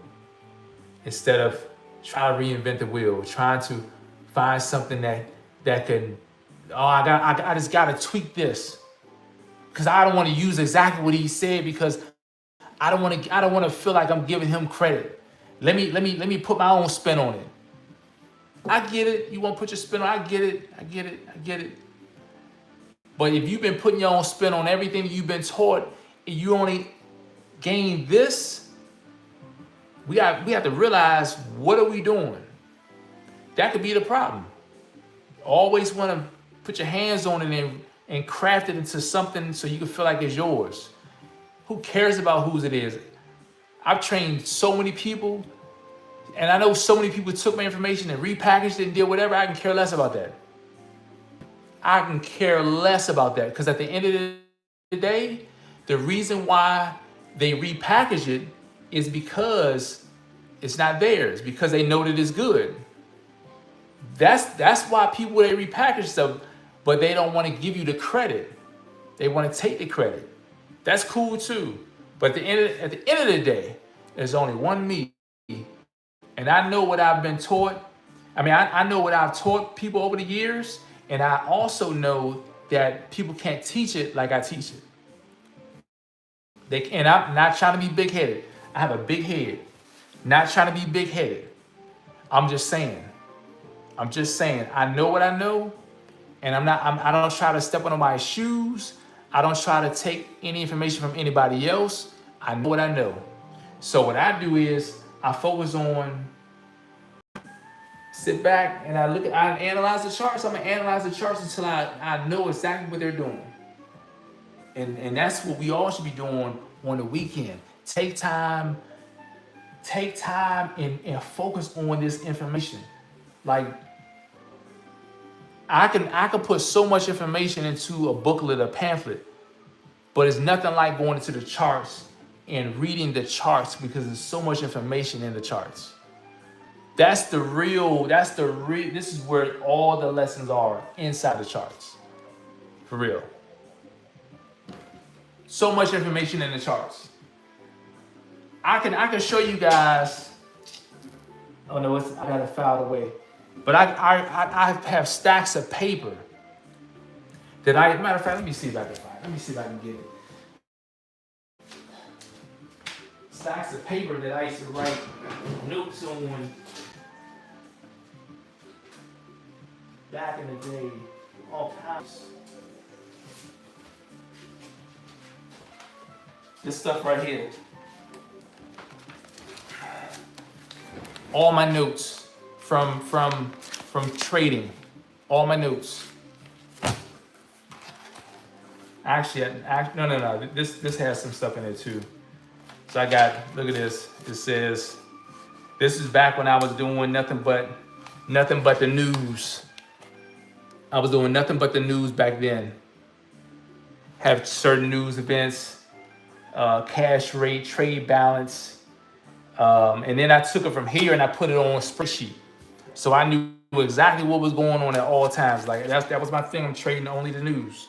instead of trying to reinvent the wheel, trying to find something that can, I just gotta tweak this, because I don't want to use exactly what he said, because I don't want to feel like I'm giving him credit. Let me put my own spin on it. I get it. You want to put your spin on it. I get it. But if you've been putting your own spin on everything that you've been taught, and you only gain this, we have to realize, what are we doing? That could be the problem. Always want to put your hands on it and craft it into something so you can feel like it's yours. Who cares about whose it is? I've trained so many people, and I know so many people took my information and repackaged it and did whatever. I can care less about that. I can care less about that, because at the end of the day, the reason why they repackage it is because it's not theirs, because they know that it's good. That's why people, they repackage stuff, but they don't want to give you the credit. They want to take the credit. That's cool too. But at the end of the day, there's only one me, and I know what I've been taught. I mean, I know what I've taught people over the years, and I also know that people can't teach it like I teach it. And I'm not trying to be big-headed. I have a big head. Not trying to be big-headed. I'm just saying. I know what I know, and I don't try to step on nobody's shoes. I don't try to take any information from anybody else. I know what I know. So what I do is I focus on, sit back and I analyze the charts. I'm gonna analyze the charts until I know exactly what they're doing. And that's what we all should be doing on the weekend. Take time and focus on this information. Like, I can put so much information into a booklet, a pamphlet, but it's nothing like going into the charts and reading the charts, because there's so much information in the charts. This is where all the lessons are, inside the charts. For real. So much information in the charts. I can show you guys. Oh no, I got it filed away. But I have stacks of paper that matter of fact, let me see if I can find it. Let me see if I can get it. Stacks of paper that I used to write notes on back in the day, all kinds. This stuff right here. All my notes from trading. All my notes. Actually, no. This has some stuff in it too. So I got, look at this. It says, this is back when I was doing nothing but the news. I was doing nothing but the news back then. Have certain news events, cash rate, trade balance. And then I took it from here and I put it on a spreadsheet. So I knew exactly what was going on at all times. Like that was my thing. I'm trading only the news.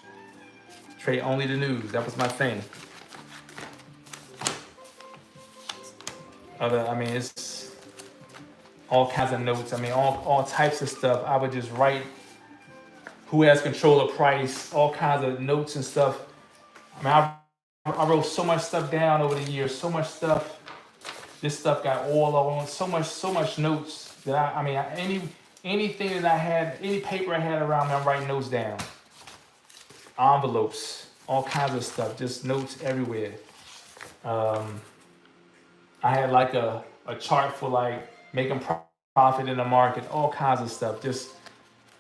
Trade only the news. That was my thing. It's all kinds of notes. All types of stuff. I would just write who has control of price, all kinds of notes and stuff. I wrote so much stuff down over the years, so much stuff. This stuff got all on so much notes that anything that I had, any paper I had around me, I'm writing notes down. Envelopes, all kinds of stuff, just notes everywhere. I had like a chart for like making profit in the market, all kinds of stuff.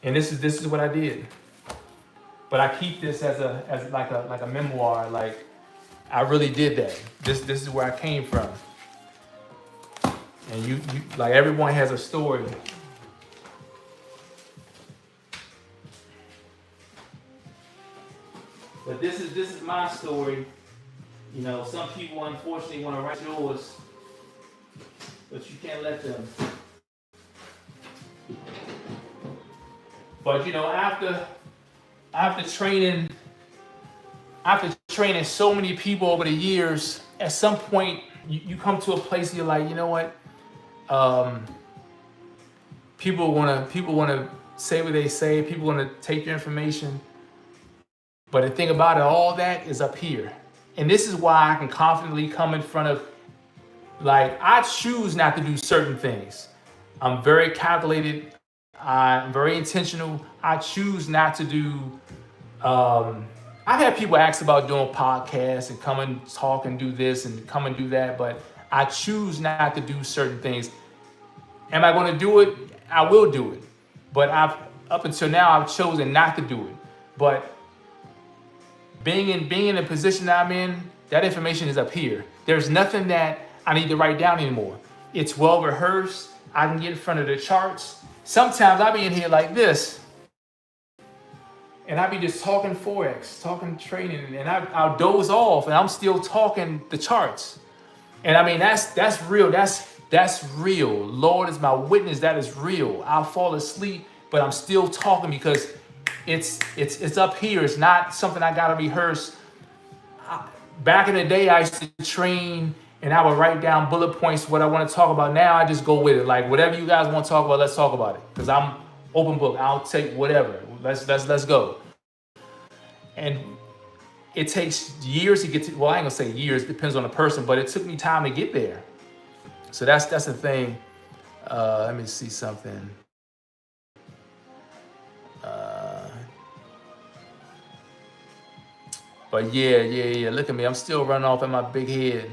And this is what I did. But I keep this as like a memoir. Like, I really did that. This is where I came from. And you like, everyone has a story. But this is my story. You know, some people unfortunately want to write yours, but you can't let them. But you know, after training so many people over the years, at some point you come to a place you're like, you know what? People wanna say what they say. People wanna take your information. But the thing about it, all that is up here. And this is why I can confidently come in front of, like, I choose not to do certain things. I'm very calculated. I'm very intentional. I choose not to do, I've had people ask about doing podcasts and come and talk and do this and come and do that, but I choose not to do certain things. Am I going to do it? I will do it. But up until now, I've chosen not to do it. But being in the position that I'm in, that information is up here. There's nothing that I need to write down anymore. It's well rehearsed. I can get in front of the charts. Sometimes I'll be in here like this, and I'll be just talking Forex, talking trading, and I'll doze off, and I'm still talking the charts. And that's real. That's That's real. Lord is my witness. That is real. I'll fall asleep, but I'm still talking because it's up here. It's not something I gotta rehearse. Back in the day, I used to train and I would write down bullet points what I want to talk about. Now I just go with it. Like whatever you guys want to talk about, let's talk about it. Because I'm open book. I'll take whatever. Let's go. And it takes years to get to. Well, I ain't gonna say years. It depends on the person, but it took me time to get there. So that's the thing. Let me see something. But yeah. Look at me. I'm still running off in my big head.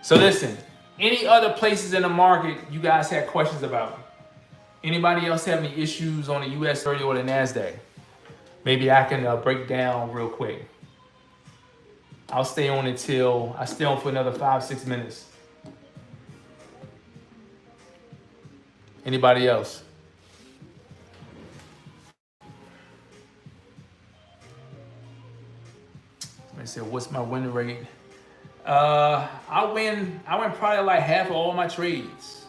So listen, any other places in the market you guys had questions about? Anybody else have any issues on the US30 or the NASDAQ? Maybe I can break down real quick. I'll stay on I stay on for another 5-6 minutes. Anybody else? Let me see, what's my win rate? I win probably like half of all my trades.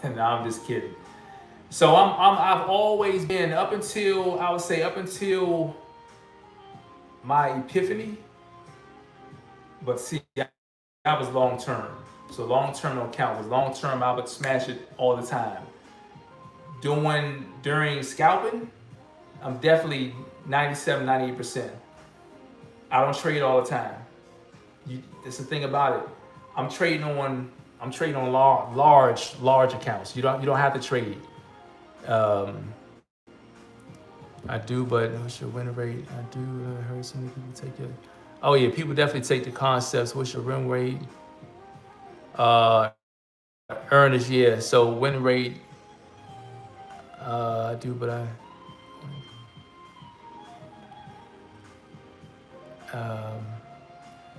No, I'm just kidding. So I've always been up until my epiphany. But see, that was long term. So long term don't count. Because long term I would smash it all the time. During scalping, I'm definitely 97, 98%. I don't trade all the time. That's the thing about it. I'm trading on large accounts. You don't have to trade. I do, but what's your win rate? I do. I heard so many people take it. Oh yeah, people definitely take the concepts. What's your win rate? Earnest, yeah. So win rate. I do, but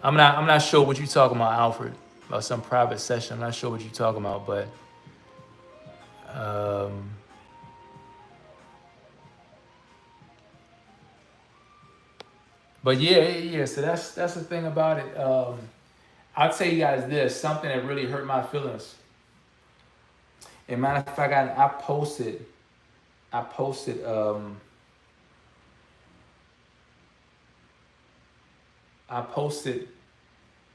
I'm not sure what you're talking about, Alfred. About some private session. I'm not sure what you're talking about, but yeah. So that's the thing about it. I'll tell you guys this, something that really hurt my feelings. And matter of fact, I posted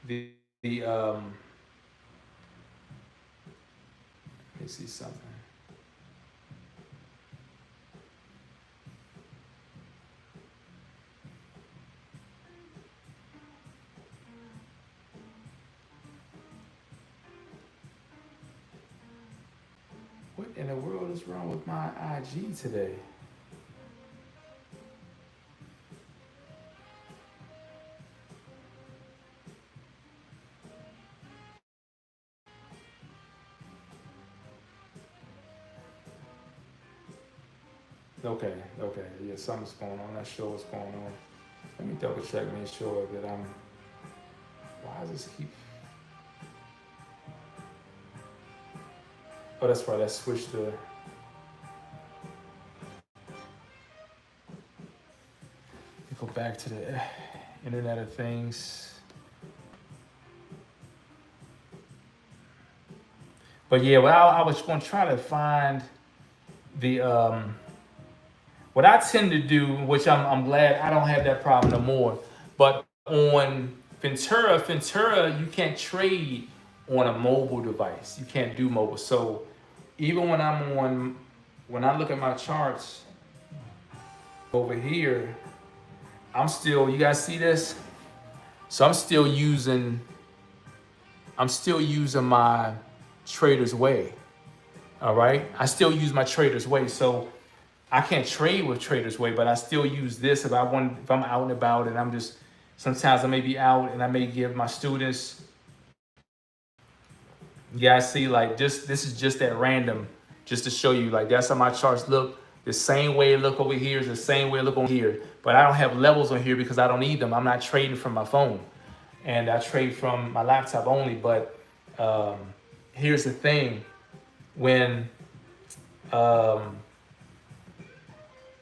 the let me see something. What in the world is wrong with my IG today? Okay, yeah, something's going on. I'm not sure what's going on. Let me double check, make sure that why does this keep? Oh, that's right, I switched to, go back to the Internet of Things. But yeah, well, I was going to try to find the, what I tend to do, which I'm glad I don't have that problem no more, but on Ventura, you can't trade on a mobile device. You can't do mobile. So even when I look at my charts over here, you guys see this? So I'm still using my Trader's Way. All right, I still use my Trader's Way. So I can't trade with Trader's Way, but I still use this if I'm out and about and sometimes I may be out and I may give my students. You guys see, like this is just at random, just to show you, like that's how my charts look. The same way it look over here is the same way it look on here. But I don't have levels on here because I don't need them. I'm not trading from my phone. And I trade from my laptop only. But here's the thing. When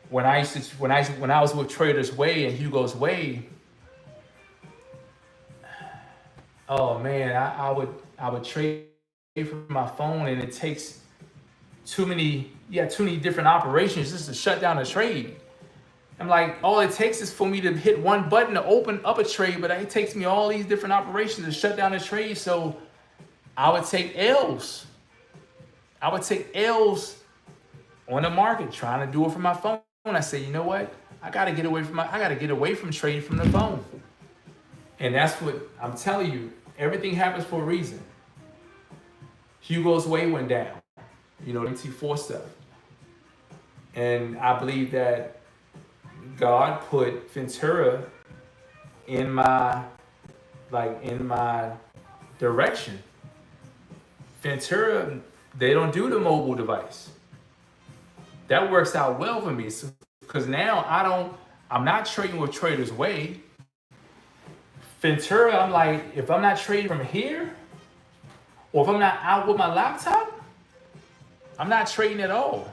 I was with Trader's Way and Hugo's Way, oh man, I would trade from my phone, and it takes too many different operations just to shut down a trade. I'm like, all it takes is for me to hit one button to open up a trade, but it takes me all these different operations to shut down a trade. So I would take L's. I would take L's on the market, trying to do it from my phone. I say, you know what? I gotta get away from trading from the phone. And that's what I'm telling you. Everything happens for a reason. Hugo's way went down, MT4 stuff. And I believe that God put Ventura in my direction. Ventura, they don't do the mobile device. That works out well for me, because now I'm not trading with Trader's Way. Ventura, I'm like, if I'm not trading from here, or if I'm not out with my laptop, I'm not trading at all.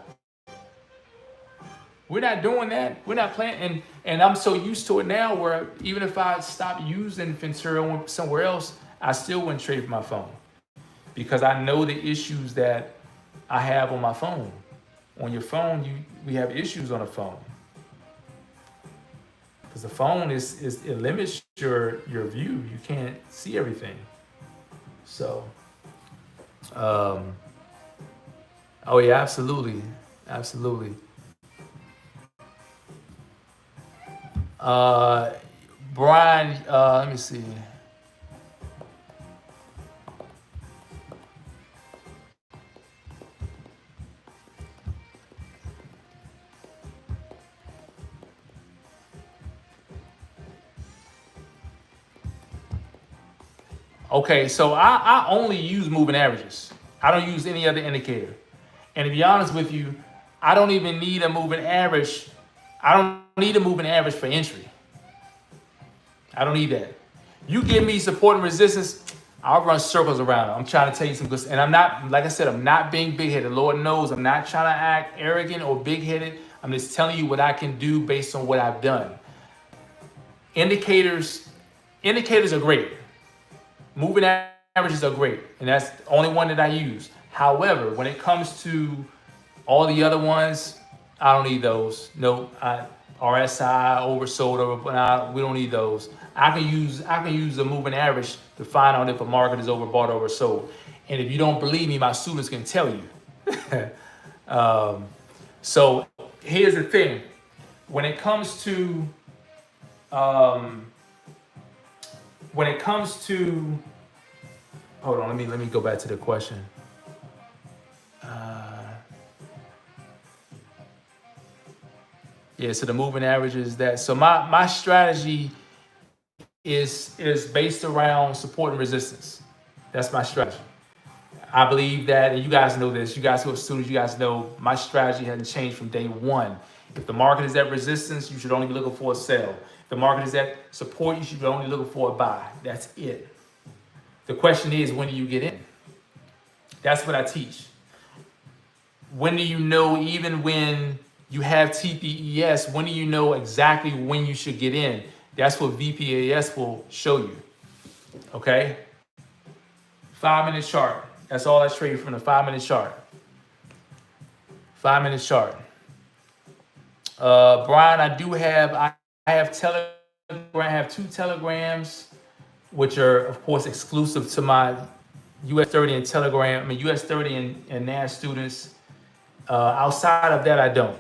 We're not doing that. We're not playing. And I'm so used to it now where even if I stop using Ventura somewhere else, I still wouldn't trade from my phone, because I know the issues that I have on my phone. On your phone, we have issues on the phone. Because the phone it limits your view. You can't see everything. So, oh yeah, absolutely. Brian, let me see. Okay, so I only use moving averages. I don't use any other indicator. And to be honest with you, I don't even need a moving average. I don't need a moving average for entry. I don't need that. You give me support and resistance, I'll run circles around it. I'm trying to tell you some good, and I'm not, like I said, I'm not being big-headed. Lord knows I'm not trying to act arrogant or big-headed. I'm just telling you what I can do based on what I've done. Indicators are great. Moving averages are great, and that's the only one that I use. However, when it comes to all the other ones, I don't need those. Nope. RSI, oversold, we don't need those. I can use a moving average to find out if a market is overbought or oversold. And if you don't believe me, my students can tell you. So here's the thing. When it comes to hold on, let me go back to the question. Yeah, so the moving average is that. So my strategy is based around support and resistance. That's my strategy. I believe that, and you guys know this, you guys who are students, you guys know my strategy hasn't changed from day one. If the market is at resistance, you should only be looking for a sell. If the market is at support, you should be only looking for a buy. That's it. The question is, when do you get in? That's what I teach. When do you know, even when you have TPES, when do you know exactly when you should get in? That's what VPAS will show you. Okay? 5-minute chart. That's all I trade from the 5-minute chart. 5-minute chart. Brian, I have Telegram. I have 2 Telegrams, which are of course exclusive to my US30 and Telegram. US30 and NAS students. Outside of that, I don't.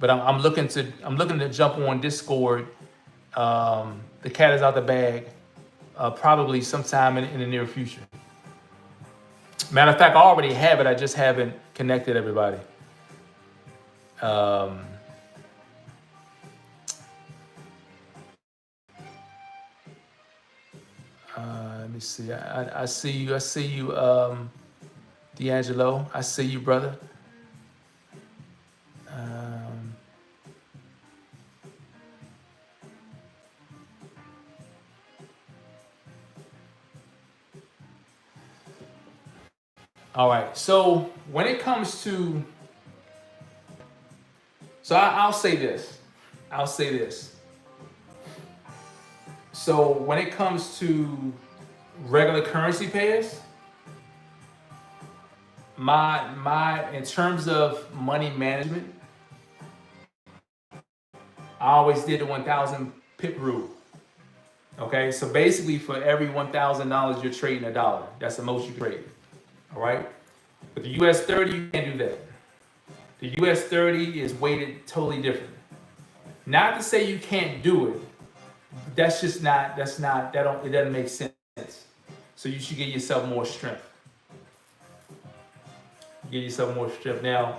But I'm looking to jump on Discord. The cat is out the bag. Probably sometime in the near future. Matter of fact, I already have it. I just haven't connected everybody. Let me see. I see you. I see you, D'Angelo. I see you, brother. All right. So when it comes to, I'll say this. So when it comes to regular currency pairs, in terms of money management, I always did the 1,000 pip rule. Okay, so basically for every $1,000 you're trading $1. That's the most you trade. All right, but the US30 you can't do that. The US30 is weighted totally different. Not to say you can't do it. That's just not. It doesn't make sense. So you should give yourself more strength. Give yourself more strength. Now,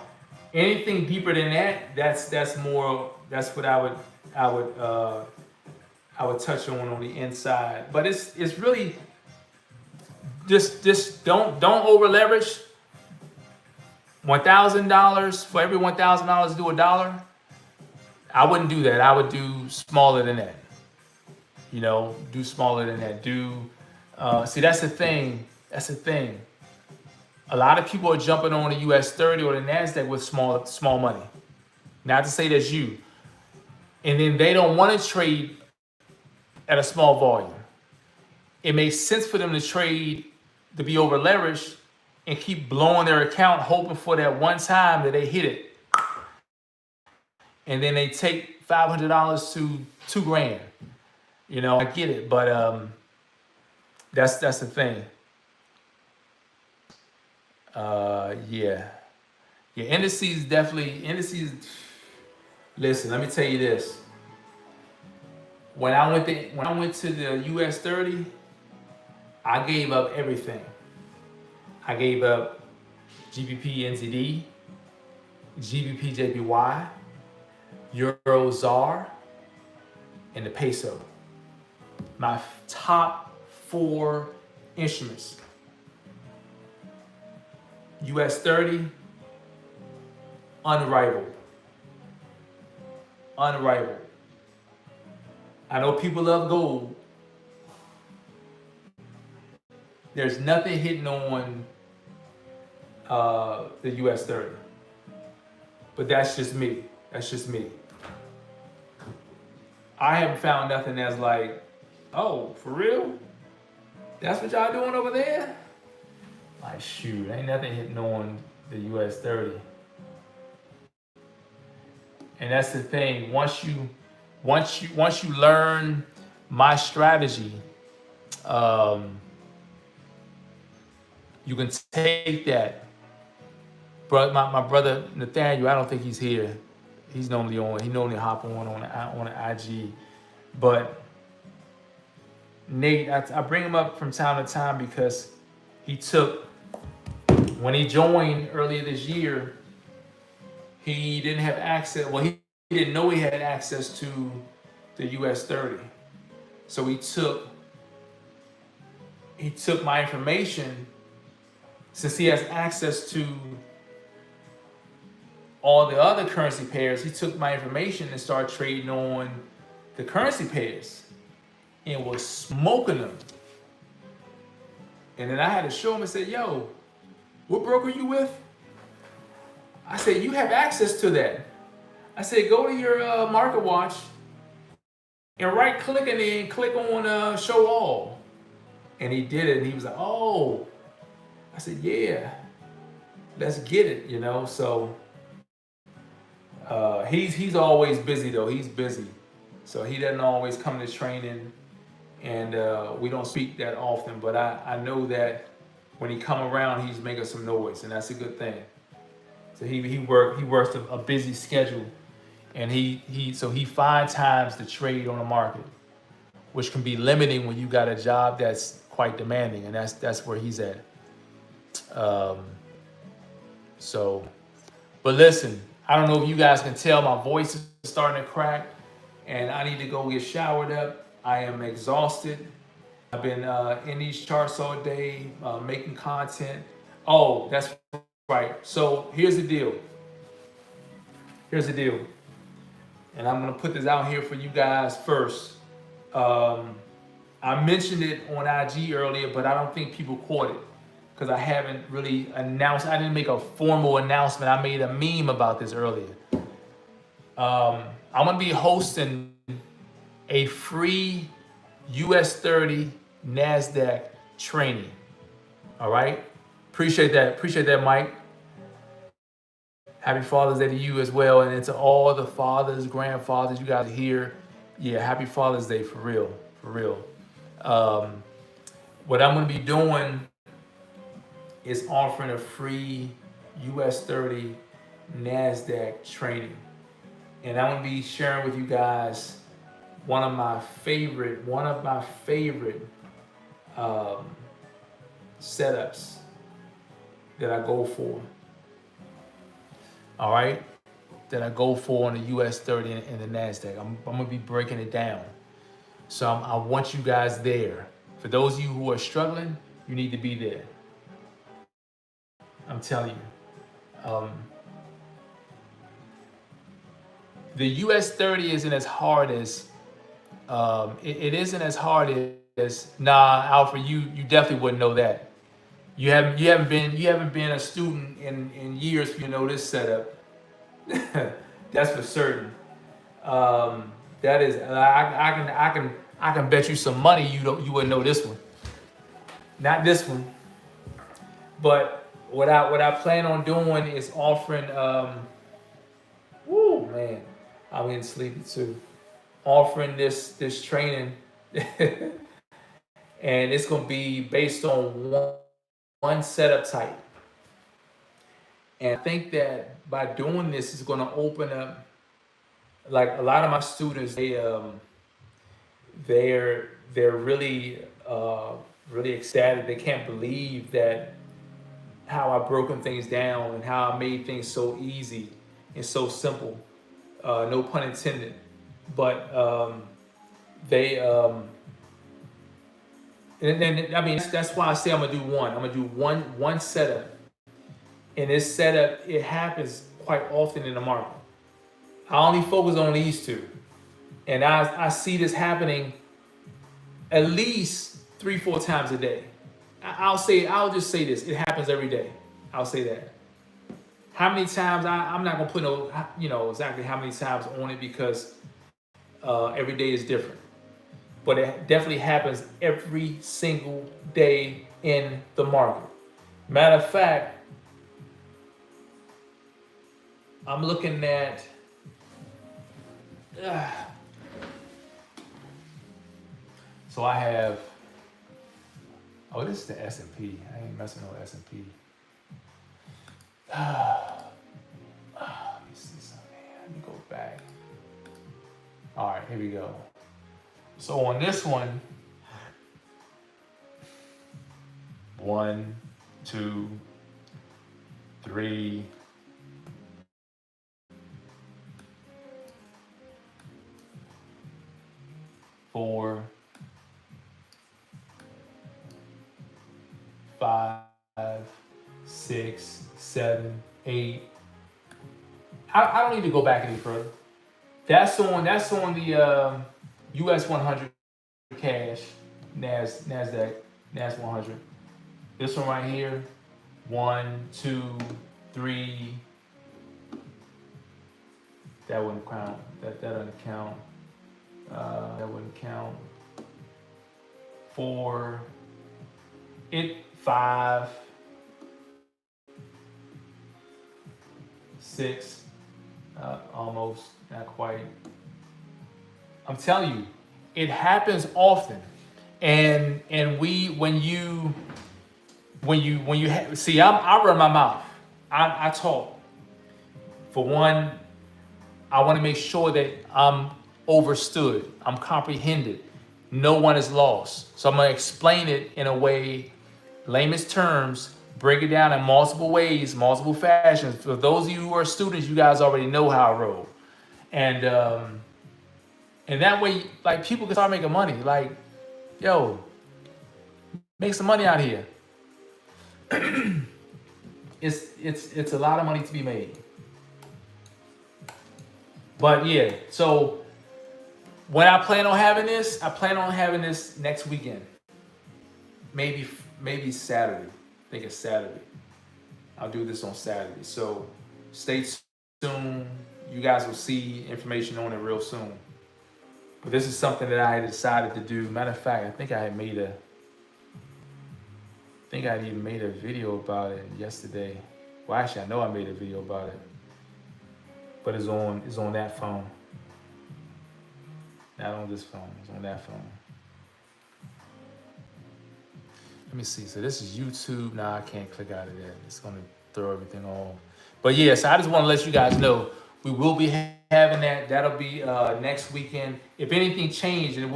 anything deeper than that, that's more. That's what I would touch on the inside. But it's really just don't over leverage. $1,000 for every $1,000 do $1. I wouldn't do that. I would do smaller than that. You know, do smaller than that. See, that's the thing. That's the thing. A lot of people are jumping on the US30 or the NASDAQ with small money. Not to say that's you. And then they don't want to trade at a small volume. It makes sense for them to trade, to be over leveraged and keep blowing their account, hoping for that one time that they hit it. And then they take $500 to $2,000. You know, I get it, but that's the thing. Yeah, indices definitely. Listen, let me tell you this. When I went to the US30, I gave up everything. I gave up GBP NZD, GBP JPY, Euro ZAR, and the peso. My top 4 instruments. US30, unrivaled. Unrivaled. I know people love gold. There's nothing hitting on the US30. But that's just me. That's just me. I haven't found nothing that's like, oh, for real? That's what y'all doing over there? Like, shoot, ain't nothing hitting on the US30. And that's the thing. Once you learn my strategy, you can take that. But my brother Nathaniel, I don't think he's here. He normally hop on the IG. But Nate, I bring him up from time to time because when he joined earlier this year, he didn't have access. Well, he didn't know he had access to the US30. So he took my information, since he has access to all the other currency pairs. He took my information and started trading on the currency pairs and was smoking them. And then I had to show him and say, yo, what broker you with? I said, you have access to that. I said, go to your market watch and right click and then click on show all. And he did it and he was like, oh. I said, yeah, let's get it, you know. So he's always busy though. He's busy. So he doesn't always come to training, and we don't speak that often, but I know that when he come around, he's making some noise, and that's a good thing. So he works a busy schedule, and he finds times to trade on the market, which can be limiting when you got a job that's quite demanding, and that's where he's at. But listen, I don't know if you guys can tell, my voice is starting to crack, and I need to go get showered up. I am exhausted. I've been in these charts all day, making content. Oh, that's right. So here's the deal. And I'm gonna put this out here for you guys first. I mentioned it on IG earlier, but I don't think people caught it because I haven't really announced. I didn't make a formal announcement. I made a meme about this earlier. I'm gonna be hosting a free US30 NASDAQ training. All right. Appreciate that, Mike. Happy Father's Day to you as well, and to all the fathers, grandfathers, you guys are here. Yeah, happy Father's Day for real, for real. What I'm gonna be doing is offering a free US30 NASDAQ training, and I'm gonna be sharing with you guys one of my favorite setups that I go for. All right, that I go for on the US30 and the NASDAQ. I'm gonna be breaking it down. So I want you guys there. For those of you who are struggling, you need to be there. I'm telling you. The US30 isn't as hard as, it isn't as hard as, nah, Alfred, you definitely wouldn't know that. You haven't been a student in years for you to know this setup. That's for certain. That is, I can bet you some money you wouldn't know this one. Not this one. But what I plan on doing is offering, woo man, I'm getting sleepy too. Offering this training, and it's gonna be based on one setup type. And I think that by doing this, it's gonna open up, like a lot of my students, they're really really ecstatic. They can't believe that how I've broken things down and how I made things so easy and so simple. No pun intended. But they and I mean that's why I say I'm gonna do one. I'm gonna do one setup. And this setup, it happens quite often in the market. I only focus on these two. And I see this happening at least 3-4 times a day. I'll just say this, it happens every day. I'll say that. How many times, I'm not gonna put exactly how many times on it, because every day is different. But it definitely happens every single day in the market. Matter of fact, I'm looking at, so I have, this is the S&P. I ain't messing with S&P. Let me see something. Let me go back. All right, here we go. So on this one, 1, 2, 3, 4, 5, 6, 7, 8. I don't need to go back any further. That's on the US100 cash, NASDAQ, NAS100. This one right here, 1, 2, 3. That wouldn't count. That doesn't count. That wouldn't count. 4. 5. 6. Almost, not quite. I'm telling you, it happens often, and when you see, I run my mouth. I talk. For one, I want to make sure that I'm overstood, I'm comprehended, no one is lost. So I'm gonna explain it in a way, layman's terms, break it down in multiple ways, multiple fashions. For those of you who are students, you guys already know how I roll. And that way, like, people can start making money. Like, yo, make some money out here. It's a lot of money to be made. But yeah, so when I plan on having this, next weekend. Maybe Saturday. I think it's Saturday. I'll do this on Saturday. So stay tuned. You guys will see information on it real soon. But this is something that I had decided to do. Matter of fact, I think I think I even made a video about it yesterday. Well, actually, I know I made a video about it, but it's on that phone, not on this phone. It's on that phone. Let me see. So this is YouTube. Nah, I can't click out of that. It's gonna throw everything off. But yeah, so I just want to let you guys know we will be having that. That'll be next weekend. If anything changed, and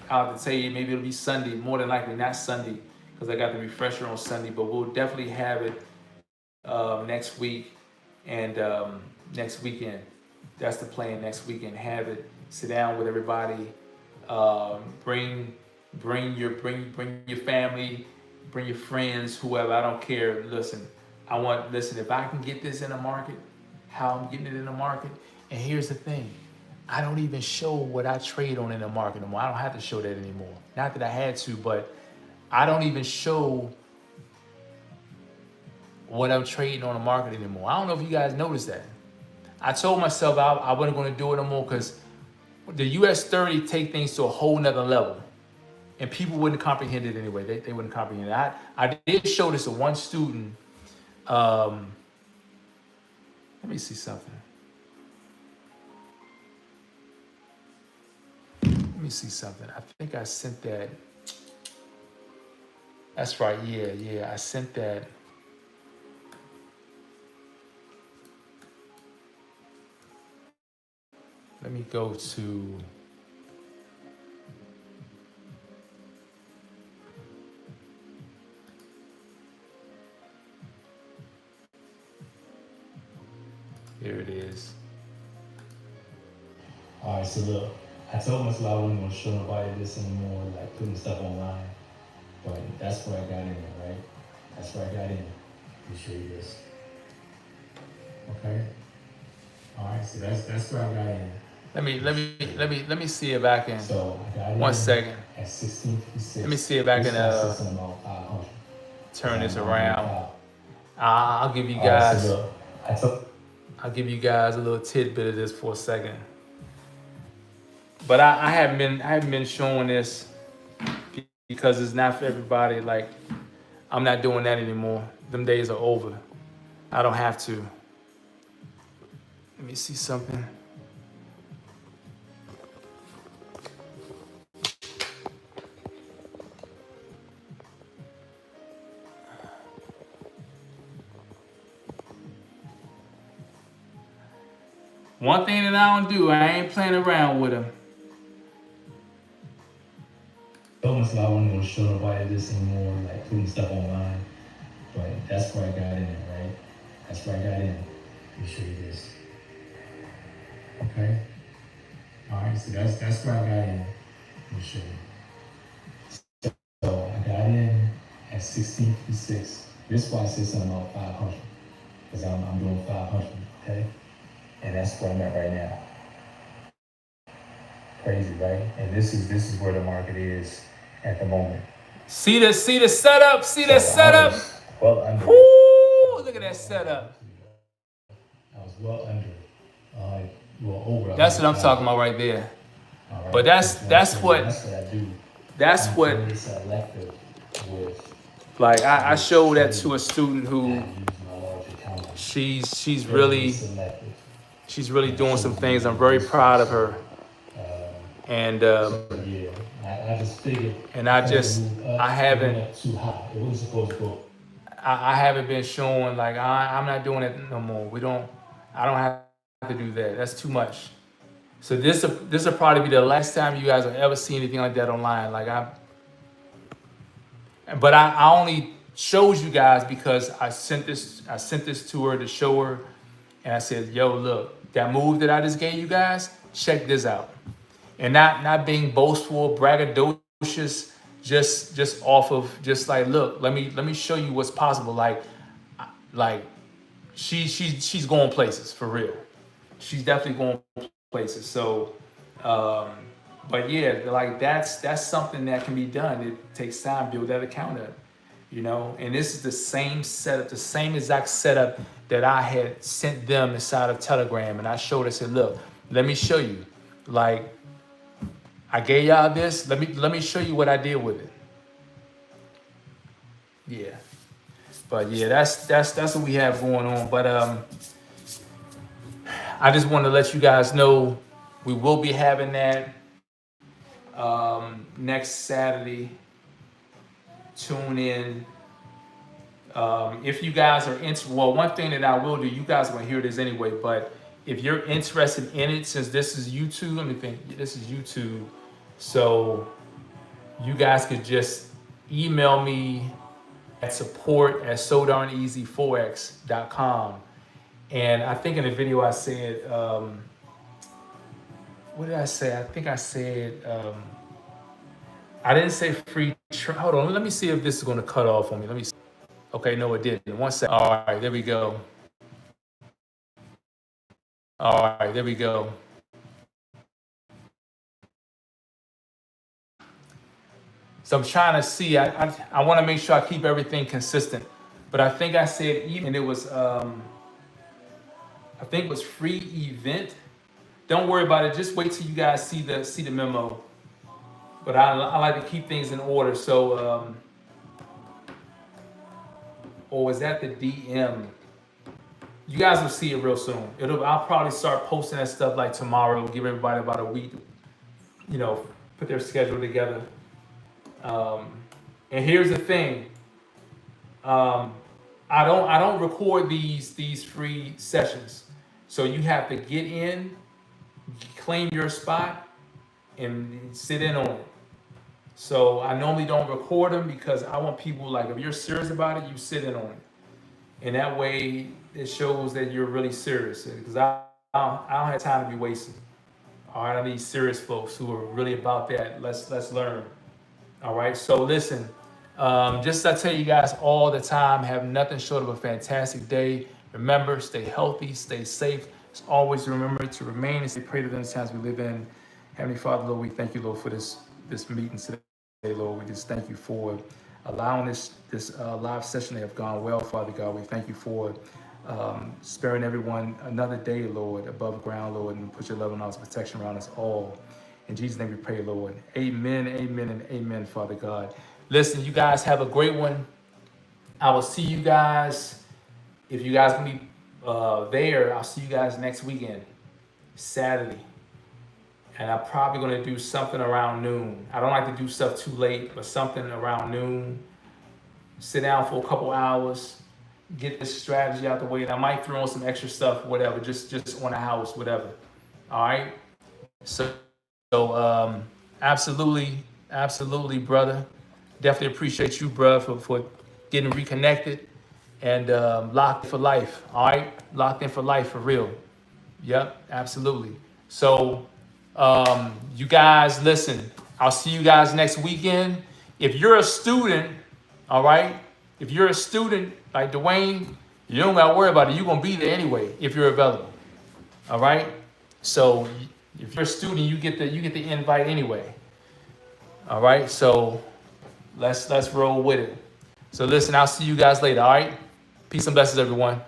I'll have to tell you, maybe it'll be Sunday. More than likely, not Sunday, because I got the refresher on Sunday. But we'll definitely have it next week and next weekend. That's the plan. Next weekend, have it. Sit down with everybody. Bring your family. Bring your friends, whoever, I don't care. Listen, if I can get this in the market, how I'm getting it in the market. And here's the thing, I don't even show what I trade on in the market anymore. I don't have to show that anymore. Not that I had to, but I don't even show what I'm trading on the market anymore. I don't know if you guys noticed that. I told myself I wasn't going to do it no more because the US30 take things to a whole nother level. And people wouldn't comprehend it anyway. They wouldn't comprehend it. I did show this to one student. Let me see something. I think I sent that. That's right. Yeah. I sent that. Let me go to. Here it is. All right, so look, I told myself I wasn't gonna show nobody this anymore, like putting stuff online, but that's where I got in, right? That's where I got in. Let me show you this. Okay. All right, so that's where I got in. Let me see if I can. So I got in 1 second. At 1656. Let me see if I can turn this around. I'll give you guys. Right, so look, I'll give you guys a little tidbit of this for a second. But I haven't been showing this because it's not for everybody. Like, I'm not doing that anymore. Them days are over. I don't have to. Let me see something. One thing that I don't do, I ain't playing around with them. Almost like I wasn't gonna show nobody this anymore, like putting stuff online. But that's where I got in, right? That's where I got in. Let me show you this. Okay. All right, so that's where I got in. Let me show you. So I got in at 1656. This is why I said something about 500, because I'm doing 500. Okay. And that's where I'm at right now. Crazy, right? And this is where the market is at the moment. See the setup. See the setup. Well under. Woo! Look at that setup. I was well under. Well over. That's what I'm talking about right there. Right. But that's what I do. That's I'm what. very selective with. Like I showed that to a student who she's really doing some things. I'm very proud of her. And yeah, I just figured. And I haven't. Too high. It wasn't supposed to go. I haven't been showing, like, I'm not doing it no more. I don't have to do that. That's too much. So this will probably be the last time you guys will ever see anything like that online. But I only showed you guys because I sent this to her to show her, and I said, yo, look, that move that I just gave you guys, check this out. And not being boastful, braggadocious, just off of just like, look, let me show you what's possible. Like she's going places for real. She's definitely going places. So, but yeah, like that's something that can be done. It takes time to build that account up, you know. And this is the same setup, the same exact setup that I had sent them inside of Telegram, and I showed. I said, look, let me show you. Like, I gave y'all this. Let me show you what I did with it. Yeah. But yeah, that's what we have going on. But I just want to let you guys know we will be having that next Saturday. Tune in. If you guys are interested, well, one thing that I will do, you guys are gonna hear this anyway, but if you're interested in it, since this is YouTube, let me think, this is YouTube, so you guys could just email me at support@sodarneasyforex.com. And I think in the video I said, what did I say? I think I said, I didn't say free, hold on, let me see if this is gonna cut off on me. Let me see. Okay, no, it didn't. 1 second. All right, there we go. All right, there we go. So I'm trying to see. I want to make sure I keep everything consistent. But I think I said even it was I think it was free event. Don't worry about it. Just wait till you guys see the memo. But I like to keep things in order. So or is that the DM? You guys will see it real soon. I'll probably start posting that stuff like tomorrow. Give everybody about a week, put their schedule together. And here's the thing. I don't record these free sessions. So you have to get in, claim your spot, and sit in on it. So I normally don't record them because I want people, like, if you're serious about it, you sit in on it. And that way it shows that you're really serious, because I don't have time to be wasting. All right, I need serious folks who are really about that. Let's learn. All right, so listen, just I tell you guys all the time, have nothing short of a fantastic day. Remember, stay healthy, stay safe. As always, remember to remain and stay prayed in the times we live in. Heavenly Father, Lord, we thank you, Lord, for this meeting today, Lord. We just thank you for allowing this live session to have gone well, Father God. We thank you for sparing everyone another day, Lord, above ground, Lord, and put your love and arms of protection around us all. In Jesus' name we pray, Lord. Amen, amen, and amen, Father God. Listen, you guys have a great one. I will see you guys. If you guys can be there, I'll see you guys next weekend, Saturday. And I'm probably going to do something around noon. I don't like to do stuff too late, but something around noon. Sit down for a couple hours, get this strategy out the way. And I might throw in some extra stuff, whatever, just on the house, whatever. All right? So absolutely, brother. Definitely appreciate you, bro, for getting reconnected and locked in for life. All right? Locked in for life, for real. Yep, absolutely. So you guys, listen, I'll see you guys next weekend. If you're a student, all right, if you're a student like Dwayne, you don't got to worry about it. You're going to be there anyway if you're available. All right? So if you're a student, you get the invite anyway. All right? So let's roll with it. So listen, I'll see you guys later, all right? Peace and blessings, everyone.